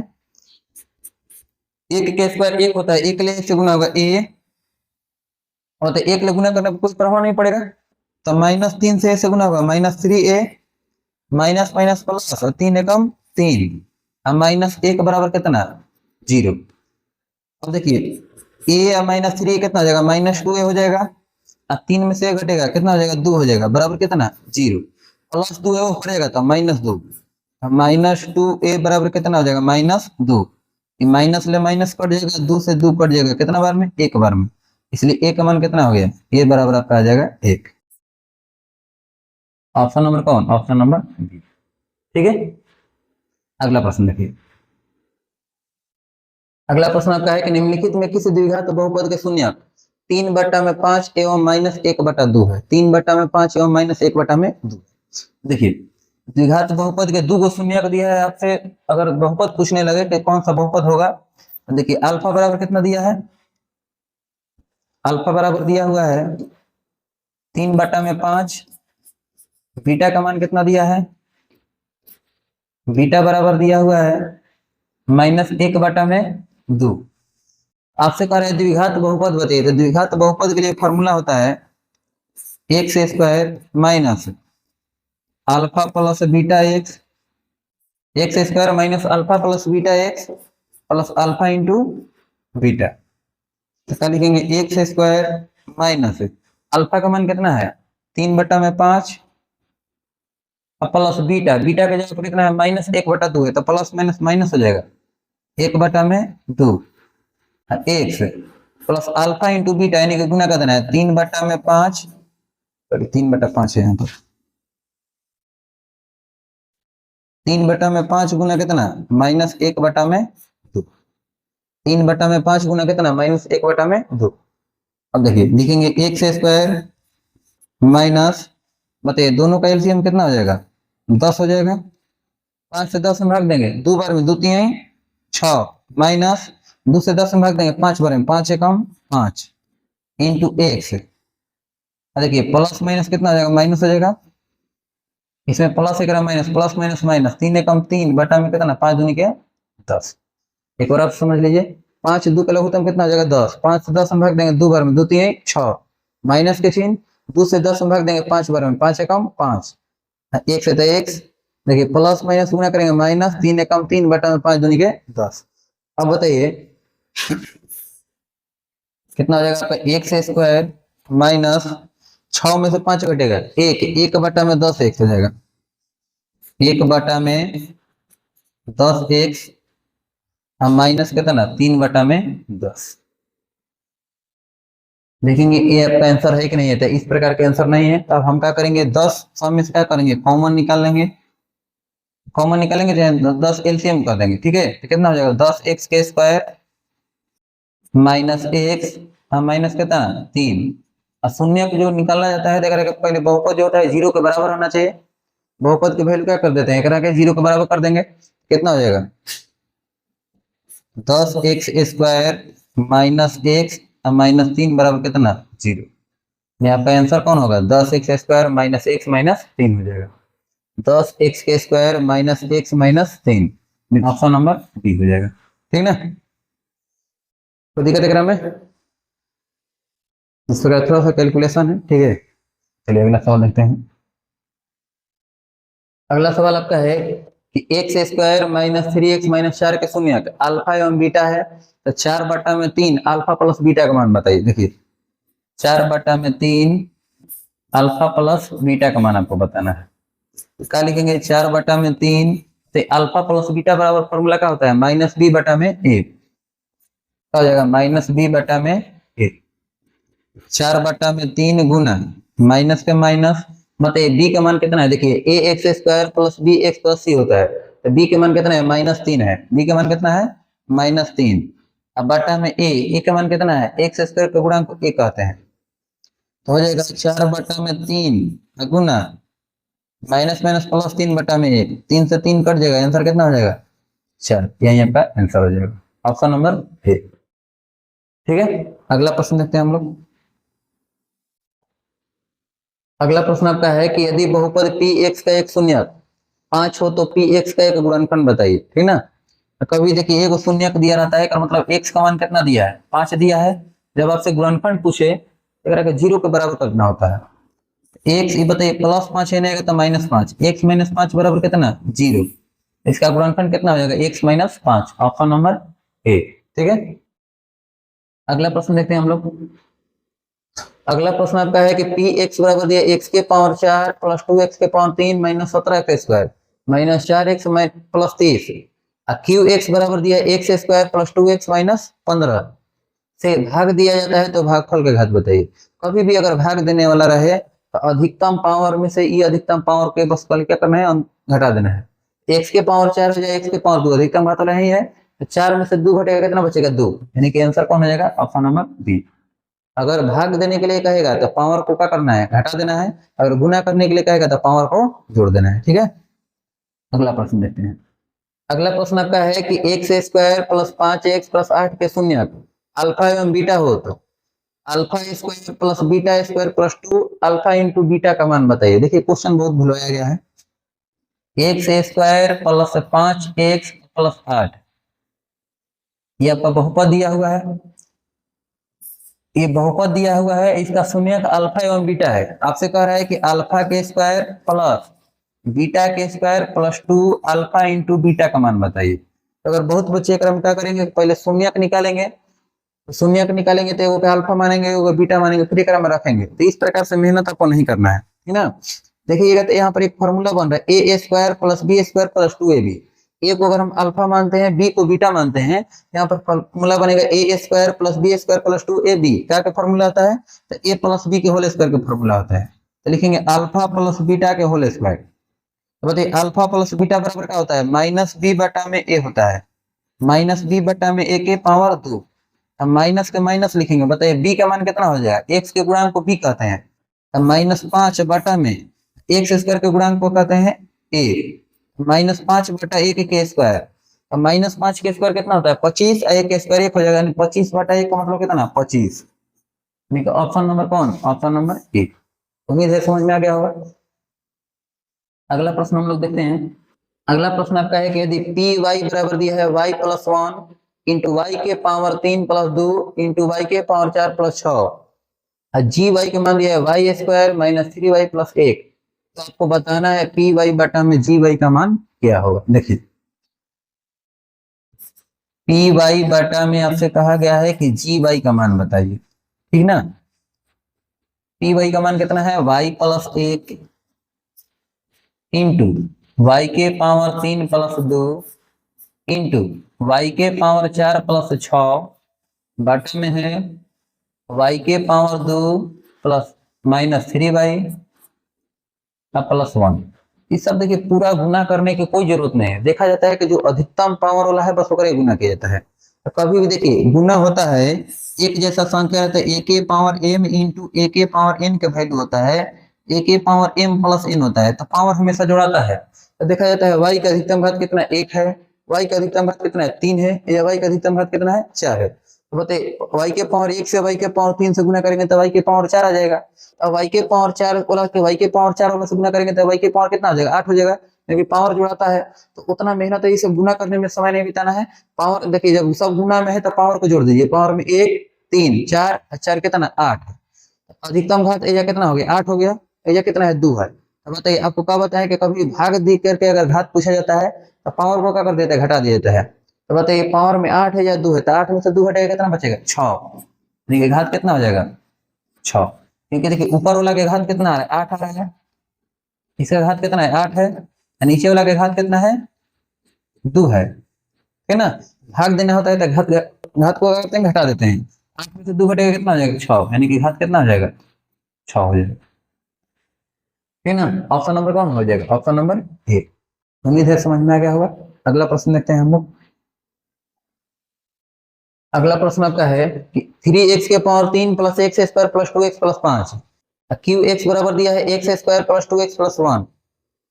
एक के स्क्वायर एक होता है, एक ले से गुना होगा a, और तो एक ले गुना करने पर कुछ प्रभाव नहीं पड़ेगा। तो -3 से ऐसे गुना होगा, -3a माइनस माइनस प्लस और 3 एकम 3 और -1 बराबर कितना, 0। अब देखिए a और -3 कितना हो जाएगा, -2a हो जाएगा और 3 में से घटेगा कितना हो जाएगा, 2 हो जाएगा बराबर कितना, 0। +2 है वो पड़ेगा तो -2, -2a बराबर कितना हो जाएगा, -2। माइनस ले माइनस कट जाएगा, 2 से 2 कट जाएगा, कितना बार में, एक बार में। इसलिए a का मान कितना हो गया, a बराबर आपका आ जाएगा 1। ऑप्शन नंबर कौन, ऑप्शन नंबर बी। ठीक है, अगला प्रश्न देखिए। अगला प्रश्न आपका है कि निम्नलिखित में किसी द्विघात बहुपद के शून्यक 3/5 एवं -1/2 है। 3/5 एवं -1/2। देखिए द्विघात बहुपद के दो शून्यक दिया है आपसे, अगर बहुपद पूछने लगे कि कौन सा बहुपद होगा, तो देखिए अल्फा बराबर कितना दिया है, अल्फा बराबर दिया हुआ है 3/5। बीटा का मान कितना दिया है, बीटा बराबर दिया हुआ है -1/2। आपसे कह रहे हैं द्विघात बहुपद बताइए, तो द्विघात बहुपद के लिए फॉर्मूला होता है x² minus alpha plus beta x, x² minus alpha plus beta x plus alpha into beta. तो क्या लिखेंगे, x² माइनस अल्फा का मान कितना है 3/5 प्लस बीटा, बीटा का जगह पर कितना है, -1/2 है, तो प्लस माइनस माइनस हो जाएगा 1/2 x plus alpha into beta, यानी कि गुना कर देना है 3/5, सॉरी 3/5 है यहाँ पर, 3/5 गुना कितना, -1/2, 3/5 गुना कितना, -1/2। अब देखिए लिखेंगे x² माइनस, बताइए दोनों का एलसीएम कितना हो जाएगा, 10 हो जाएगा। 5 से 10 में भाग देंगे, 2 बार में 2 3 6 माइनस 2 से 10 में भाग देंगे 5 बार में, 5 एकम 5 इंटू एक्स। देखिए प्लस माइनस कितना हो जाएगा, माइनस हो जाएगा। इसमें प्लस एक माइनस, प्लस माइनस माइनस, 3 एकम 3 बटा में कितना, 5 दूनी के 10। एक और आप समझ लीजिए, 5 2 का लघुत्तम कितना हो जाएगा, 10। 5 से 10 में भाग देंगे 2 बार में, 2 3 6 माइनस के चिन्ह, 2 से 10 में भाग देंगे 5 बार में, 5 एकम 5 एक से तो एक्स। देखिए प्लस माइनस गुना करेंगे माइनस, 3 एकम 3 बटा में 5 दूनी के 10। अब बताइए कितना हो जाएगा आपका, x² माइनस 6 में से 5 घटेगा, 1 बटा में 10 एक्स हो जाएगा, 1 बटा में 10 एक्स हम माइनस कितना 3/10 देखेंगे ये आपका आंसर है कि नहीं है। तो इस प्रकार के आंसर नहीं है तो अब हम क्या करेंगे 10 सम में से क्या करेंगे कॉमन निकाल लेंगे। कॉमन निकालेंगे तो 10 एलसीएम कर देंगे। ठीक है तो कितना हो जाएगा 10x² माइनस एक्स माइनस कितना 3 और शून्य को जो निकाला जाता है देख रहे पहले बहुपद जो होता है 0 के बराबर होना चाहिए। बहुपद की वैल्यू क्या कर देते हैं एक के 0 के बराबर कर देंगे। कितना हो जाएगा 10x² माइनस एक्स माइनस 3 बराबर कितना 0। आपका आंसर कौन होगा 10x² माइनस एक्स माइनस 3 हो जाएगा। 10x² minus x minus 3 option number B हो जाएगा। ठीक ना तो दिक्कत है में इस प्रकार थोड़ा सा कैलकुलेशन है। ठीक है चलिए अगला सवाल देखते हैं। अगला सवाल आपका है कि x² माइनस 3x माइनस 4 के शून्य अल्फा एवं बीटा है तो 4/3 अल्फा प्लस बीटा का मान बताइए। देखिए 4/3 अल्फा प्लस बीटा का मान आपको बताना है। क्या लिखेंगे 4/3 से अल्फा प्लस बीटा बराबर फॉर्मूला क्या होता है -b/a क्या हो जाएगा -b/a 4/3 गुना माइनस के माइनस मतलब बी का मान कितना है देखिए ax² plus B X plus C होता है तो बी के मान कितना है -3 है। बी का मान कितना है -3 अब बटा में ए का मान कितना है x² के गुणांक को a कहते हैं तो हो जाएगा 4/3 गुना माइनस माइनस प्लस 3/1 3 से 3 कट जाएगा आंसर कितना हो जाएगा 4 यही आपका आंसर हो जाएगा ऑप्शन नंबर ए। ठीक है अगला प्रश्न देखते हैं हम लोग। अगला प्रश्न आपका है कि यदि बहुपद px का एक शून्य 5 हो तो px का एक गुणनफल बताइए। ठीक ना तो कभी देखिए एक शून्य दिया रहता है मतलब x का मान कितना दिया है 5 दिया है। जब आपसे गुणनफल पूछे तो 0 के बराबर करना होता है। x ये बताइए +5 है ना तो -5 x -5 बराबर कितना 0 इसका गुणनफल कितना हो जाएगा x -5 ऑप्शन नंबर ए। ठीक है अगला प्रश्न देखते हैं हम लोग। अगला प्रश्न आपका है कि पी एक्स बराबर दिया x के पावर 4 प्लस 2x के power 3 minus 17x² minus 4x plus 30 Q x बराबर दिया x² प्लस 2x माइनस 15 से भाग दिया जाता है तो भागफल के घात बताइए। कभी भी अगर भाग देने वाला रहे तो अधिकतम पावर में से ये अधिकतम पावर के बस कल क्या करना है घटा देना है। x के पावर 4 हो जाए x के पावर 2 अधिकतम घात नहीं है तो 4 में से 2 घटेगा कितना बचेगा 2 यानी कि आंसर कौन हो जाएगा ऑप्शन नंबर बी। अगर भाग देने के लिए कहेगा तो पावर को क्या करना है घटा देना है। अगर गुना करने के लिए कहेगा तो पावर को जोड़ देना है। ठीक है अगला प्रश्न देखते हैं। अगला प्रश्न आपका है कि x² प्लस 5x प्लस 8 के शून्य अल्फा एवं बीटा हो तो α² plus β² plus 2 alpha into beta का मान बताइए। देखिए क्वेश्चन बहुत भुलवाया गया है। x² प्लस 5x प्लस 8 ये आपका बहुपद दिया हुआ है। ये बहुपद दिया हुआ है इसका शून्य अल्फा एवं बीटा है। आपसे कह रहा है कि अल्फा के स्क्वायर प्लस बीटा के square plus 2 alpha into beta का मान बताइए। तो अगर बहुत बच्चे क्रम क्या करेंगे पहले शून्य निकालेंगे तो शून्य निकालेंगे तो वो अल्फा मानेंगे वो बीटा मानेंगे फिर क्रम में रखेंगे। तो इस प्रकार से मेहनत आपको नहीं करना है। ठीक ना देखिएगा तो यहाँ पर एक फॉर्मूला बन रहा है a² plus b² plus 2ab ए को अगर हम अल्फा मानते हैं बी को बीटा मानते हैं यहाँ पर फॉर्मूला बनेगा a² plus b² plus 2ab क्या का फॉर्मूला होता है तो a प्लस बी के होल स्क्वायर का फॉर्मूला होता है। तो लिखेंगे अल्फा प्लस बीटा के होल स्क्वायर। तो बताइए अल्फा प्लस बीटा बराबर क्या होता है -b/a होता है -b/a के पावर 2। अब माइनस के माइनस लिखेंगे बताइए b का मान कितना हो जाएगा x के गुणांक को b कहते हैं तो -5/में x² के गुणांक को कहते हैं a -5/1 के स्क्वायर। अब -5 के स्क्वायर कितना होता है 25 1 के स्क्वायर 1 हो जाएगा 25/1 का मतलब कितना 25 ऑप्शन नंबर कौन ऑप्शन नंबर ए। उम्मीद है समझ में आ गया होगा। अगला प्रश्न हम लोग देखते हैं। अगला प्रश्न आपका है कि यदि पी वाई बराबर दिया है y प्लस 1 इंटू वाई के पावर 3 प्लस 2 इंटू वाई के पावर 4 प्लस 6 जी वाई के मान दिया है y² माइनस 3y प्लस 1 तो आपको बताना है पी वाई बटा में जी वाई का मान क्या होगा। देखिए पी वाई बटा में आपसे कहा गया है कि जी वाई का मान बताइए। ठीक ना पी वाई का मान कितना है y प्लस 1 इंटू वाई के पावर 3 प्लस 2 इंटू वाई के पावर 4 प्लस 6 बटे में है वाई के पावर 2 प्लस -3y प्लस 1। इस सब देखिए पूरा गुना करने की कोई जरूरत नहीं है। देखा जाता है कि जो अधिकतम पावर वाला है बस ओकरे गुना किया जाता है। तो कभी भी देखिए गुना होता है एक जैसा संख्या रहता है, ए के पावर m इंटू ए के पावर n का वैल्यू होता है ए के पावर m प्लस n होता है, तो पावर हमेशा जोड़ाता है। तो देखा जाता है y का अधिकतम घात कितना 1 है, y का अधिकतम घात कितना है 3 है, या y का अधिकतम घात कितना है 4 है। तो बताइए y के पावर 1 से y के पावर 3 से गुना करेंगे तो y के पावर 4 आ जाएगा। अब y के पावर 4 वाला के y के पावर 4 वाला से गुना करेंगे तो y के पावर कितना आ जाएगा 8 हो जाएगा, क्योंकि पावर जुड़ाता है। तो उतना मेहनत है ये सब गुना करने में समय नहीं बिताना है। पावर देखिए जब सब गुना में है तो पावर को जोड़ दीजिए, पावर में 1 3 4 4 कितना 8, अधिकतम घात एजा कितना हो गया 8 हो गया, एजा कितना है 2 है। तो बताइए आपको क्या बताया कि कभी भाग दी करके अगर घात पूछा जाता है तो पावर को क्या कर देता है घटा दिया जाता है। तो बताइए पावर में 8 है या 2 है, तो 8 में से 2 हटेगा कितना बचेगा 6, देखिए घात कितना हो जाएगा 6, क्योंकि देखिए ऊपर वाला के घात कितना आ रहा है 8 आ रहा है, इसका घात कितना है 8 है, नीचे वाला के घात कितना है 2 है, ठीक है ना। भाग देना होता है तो घात को करते हैं घटा देते हैं, 8 में से 2 घटेगा कितना हो जाएगा 6, यानी कि घात कितना हो जाएगा 6 हो जाएगा, ठीक है ना। ऑप्शन नंबर कौन हो जाएगा, ऑप्शन नंबर ए। उम्मीद है समझ में आ गया होगा। अगला प्रश्न देखते हैं हम लोग। अगला प्रश्न आपका है कि 3x के power 3 plus x square plus 2x plus 5 Q x बराबर दिया है x square plus 2x plus 1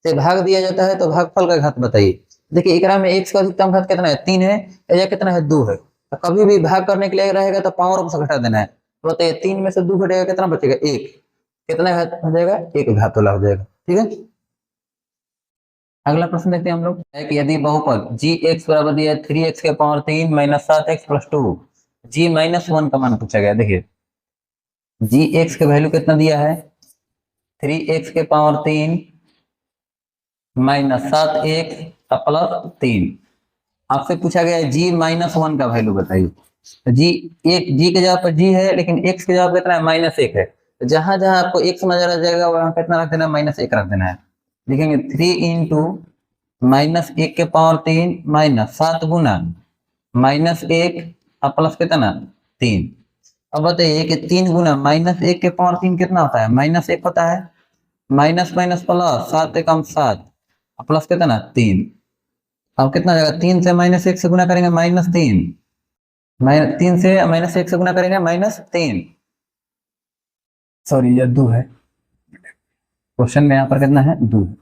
से भाग दिया जाता है तो भागफल का घात बताइए। देखिए एकरा में x का अधिकतम घात कितना है 3 है, या कितना है 2 है। तो कभी भी भाग करने के लिए रहेगा तो पावर से घटा देना है। तो बताइए 3 में से 2 घटेगा कितना बचेगा 1, कितना घात हो जाएगा 1 घात वाला हो जाएगा, ठीक है। अगला प्रश्न देखते हैं हम लोग है कि यदि बहुपद जी एक्स बराबर दिया है 3x के पावर 3 माइनस 7x प्लस 2 जी माइनस 1 का मान पूछा गया। देखिए जी एक्स का वैल्यू कितना दिया है 3x के पावर 3 माइनस 7x प्लस 3, आपसे पूछा गया है जी माइनस 1 का वैल्यू बताइए। तो जी एक जी के जगह पर जी है लेकिन एक्स के जगह पर कितना है -1 है, तो जहां जहां आपको एक्स नजर आ जाएगा वहां कितना रख देना है -1 रख देना है। लिखेंगे 3 इंटू -1 के पावर 3 माइनस 7 गुना -1 प्लस कितना 3। अब बताइए कि 3 गुना -1 के पावर 3 कितना होता है -1 होता है, माइनस माइनस प्लस 7 एकम 7 प्लस कितना 3। अब कितना जाएगा 3 से -1 से गुना करेंगे -3, -3 से -1 से गुना करेंगे -3, सॉरी ये 2 है, क्वेश्चन में यहाँ पर कितना है 2 है।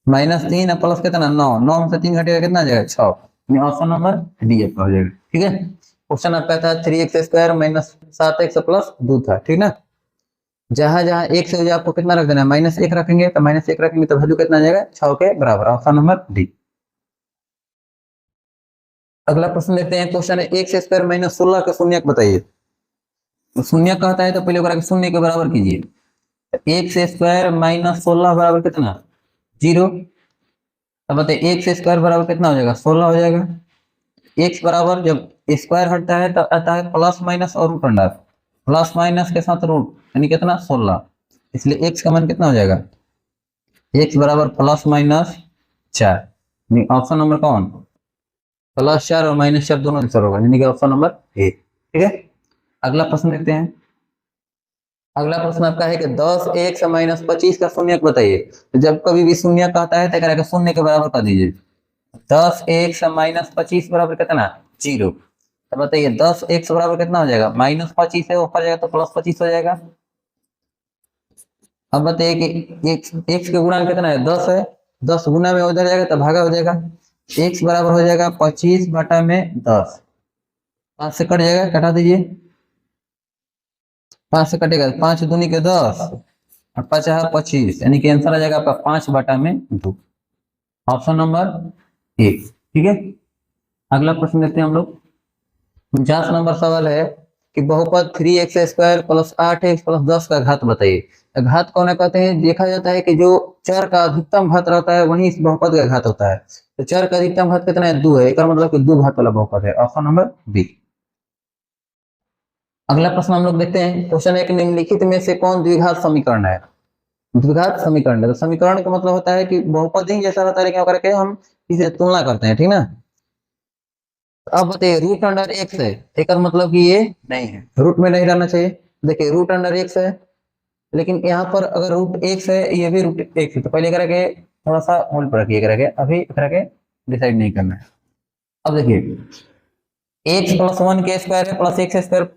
-3 प्लस कितना 9, 9 से 3 घटेगा कितना आ जाएगा 6, ऑप्शन नंबर डी आपका हो जाएगा, ठीक है। क्वेश्चन आपका था 3x square minus 7x plus 2 था, ठीक ना। जहां जहां एक से आपको कितना रख देना है -1 रखेंगे, तो -1 रखेंगे तो वैल्यू कितना आ जाएगा 6 के बराबर, ऑप्शन नंबर डी। अगला प्रश्न लेते हैं। क्वेश्चन है एक्स स्क्वायर माइनस 16 का शून्यक बताइए। तो शून्यक कहता है तो पहले ओकरा के शून्य के बराबर कीजिए। एक्स स्क्वायर माइनस 16 बराबर कितना 0। अब बताइए एक्स स्क्वायर बराबर कितना हो जाएगा 16 हो जाएगा। एक्स बराबर जब स्क्वायर हटता है तो आता है प्लस माइनस और रूट अंडर, प्लस माइनस के साथ रूट यानी कितना 16, इसलिए एक्स का मान कितना हो जाएगा एक्स बराबर प्लस माइनस 4, ऑप्शन नंबर कौन +4 और -4 दोनों आंसर होगा, यानी कि ऑप्शन नंबर ए, ठीक है। अगला प्रश्न देखते हैं। अगला प्रश्न आपका है कि 10x माइनस 25 का शून्यक बताइए। तो जब कभी भी शून्य कहता है तो शून्य के बराबर कर दीजिए। 10x माइनस 25 बराबर कितना 0। तो बताइए 10x बराबर कितना हो जाएगा -25 है, ऊपर जाएगा तो +25 हो जाएगा। अब बताइए कि x के गुणा कितना है 10 है, 10 गुना में उधर जाएगा तो भागा हो जाएगा, x बराबर हो जाएगा 25 बटा में 10, 5 से कट जाएगा कटा दीजिए, 5 से कटेगा 5 दूनी के 10 और 5 है 25, यानी कि आंसर आ जाएगा आपका 5 बटा में 2, ऑप्शन नंबर ए, ठीक है। अगला प्रश्न देखते हैं हम लोग। 50 नंबर सवाल है कि बहुपद 3x square plus 8x plus 10 का घात बताइए। घात कौन कहते हैं, देखा जाता है कि जो चर का अधिकतम घात रहता है वही इस बहुपद का घात होता है। तो चर का अधिकतम घात कितना है 2 है, इसका मतलब कि 2 घात वाला बहुपद है, ऑप्शन नंबर बी। अगला प्रश्न हम लोग देखते हैं। क्वेश्चन है कि निम्नलिखित में से कौन द्विघात समीकरण है। द्विघात समीकरण है। तो समीकरण का मतलब होता है कि बहुपद ही जैसा रहता है, क्या करके हम इसे तुलना करते हैं, ठीक ना। अब बताइए रूट अंडर एक्स है, एक मतलब कि ये नहीं है, रूट में नहीं रहना चाहिए। देखिए रूट अंडर एक्स है, लेकिन यहाँ पर अगर रूट एक्स है, ये भी रूट एक्स है, तो पहले करके थोड़ा सा होल्ड पर रखिए, करके अभी करके डिसाइड नहीं करना है। अब देखिए एक्स प्लस वन के स्क्वायर है प्लस एक्स स्क्वायर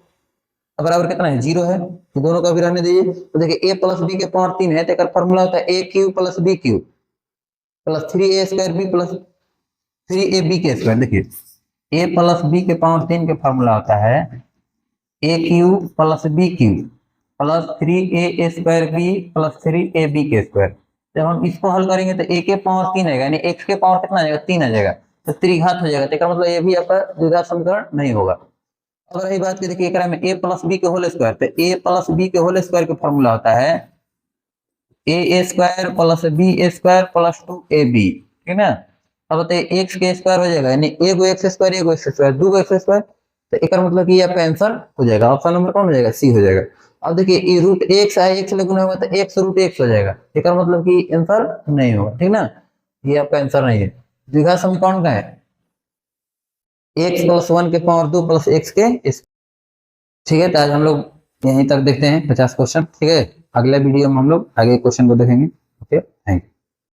बराबर कितना है, 0 है, तो दोनों का भी रहने दीजिए। तो देखिए ए प्लस बी के पावर 3 है, तो एक फॉर्मूला होता है A cube plus B cube plus 3a² B plus 3ab के स्क्वायर। देखिए ए प्लस बी के पावर 3 के फॉर्मूला होता है A cube plus B cube plus 3a² B plus 3ab के स्क्वायर। जब हम इसको हल करेंगे तो ए के पावर 3 आएगा, यानी एक्स के पावर कितना आ जाएगा, 3 आ जाएगा, तो त्रिघात हो जाएगा, तो मतलब ये भी आपका द्विघात समीकरण नहीं होगा। अब रही बात की, देखिए एकरा में ए प्लस बी के होल स्क्वायर, तो ए प्लस बी के होल स्क्वायर का फॉर्मूला होता है A square plus B square plus 2ab, ठीक है ना। अब बताइए एक्स के स्क्वायर हो जाएगा, यानी एगो एक्स स्क्वायर एगो एक्स स्क्वायर दो एक्स स्क्वायर, तो एक मतलब कि आपका आंसर हो जाएगा, ऑप्शन नंबर कौन हो जाएगा, सी हो जाएगा। अब देखिए ये रूट एक्स है, एक्स गुना हुआ तो एक्स रूट एक्स हो जाएगा, एक मतलब कि आंसर नहीं होगा, ठीक ना, ये आपका आंसर नहीं है। द्विघात समीकरण का है एक्स प्लस वन के पावर 2 प्लस एक्स के, ठीक है। तो आज हम लोग यहीं तक देखते हैं 50 क्वेश्चन, ठीक है। अगले वीडियो में हम लोग आगे क्वेश्चन को देखेंगे। Okay, thank you.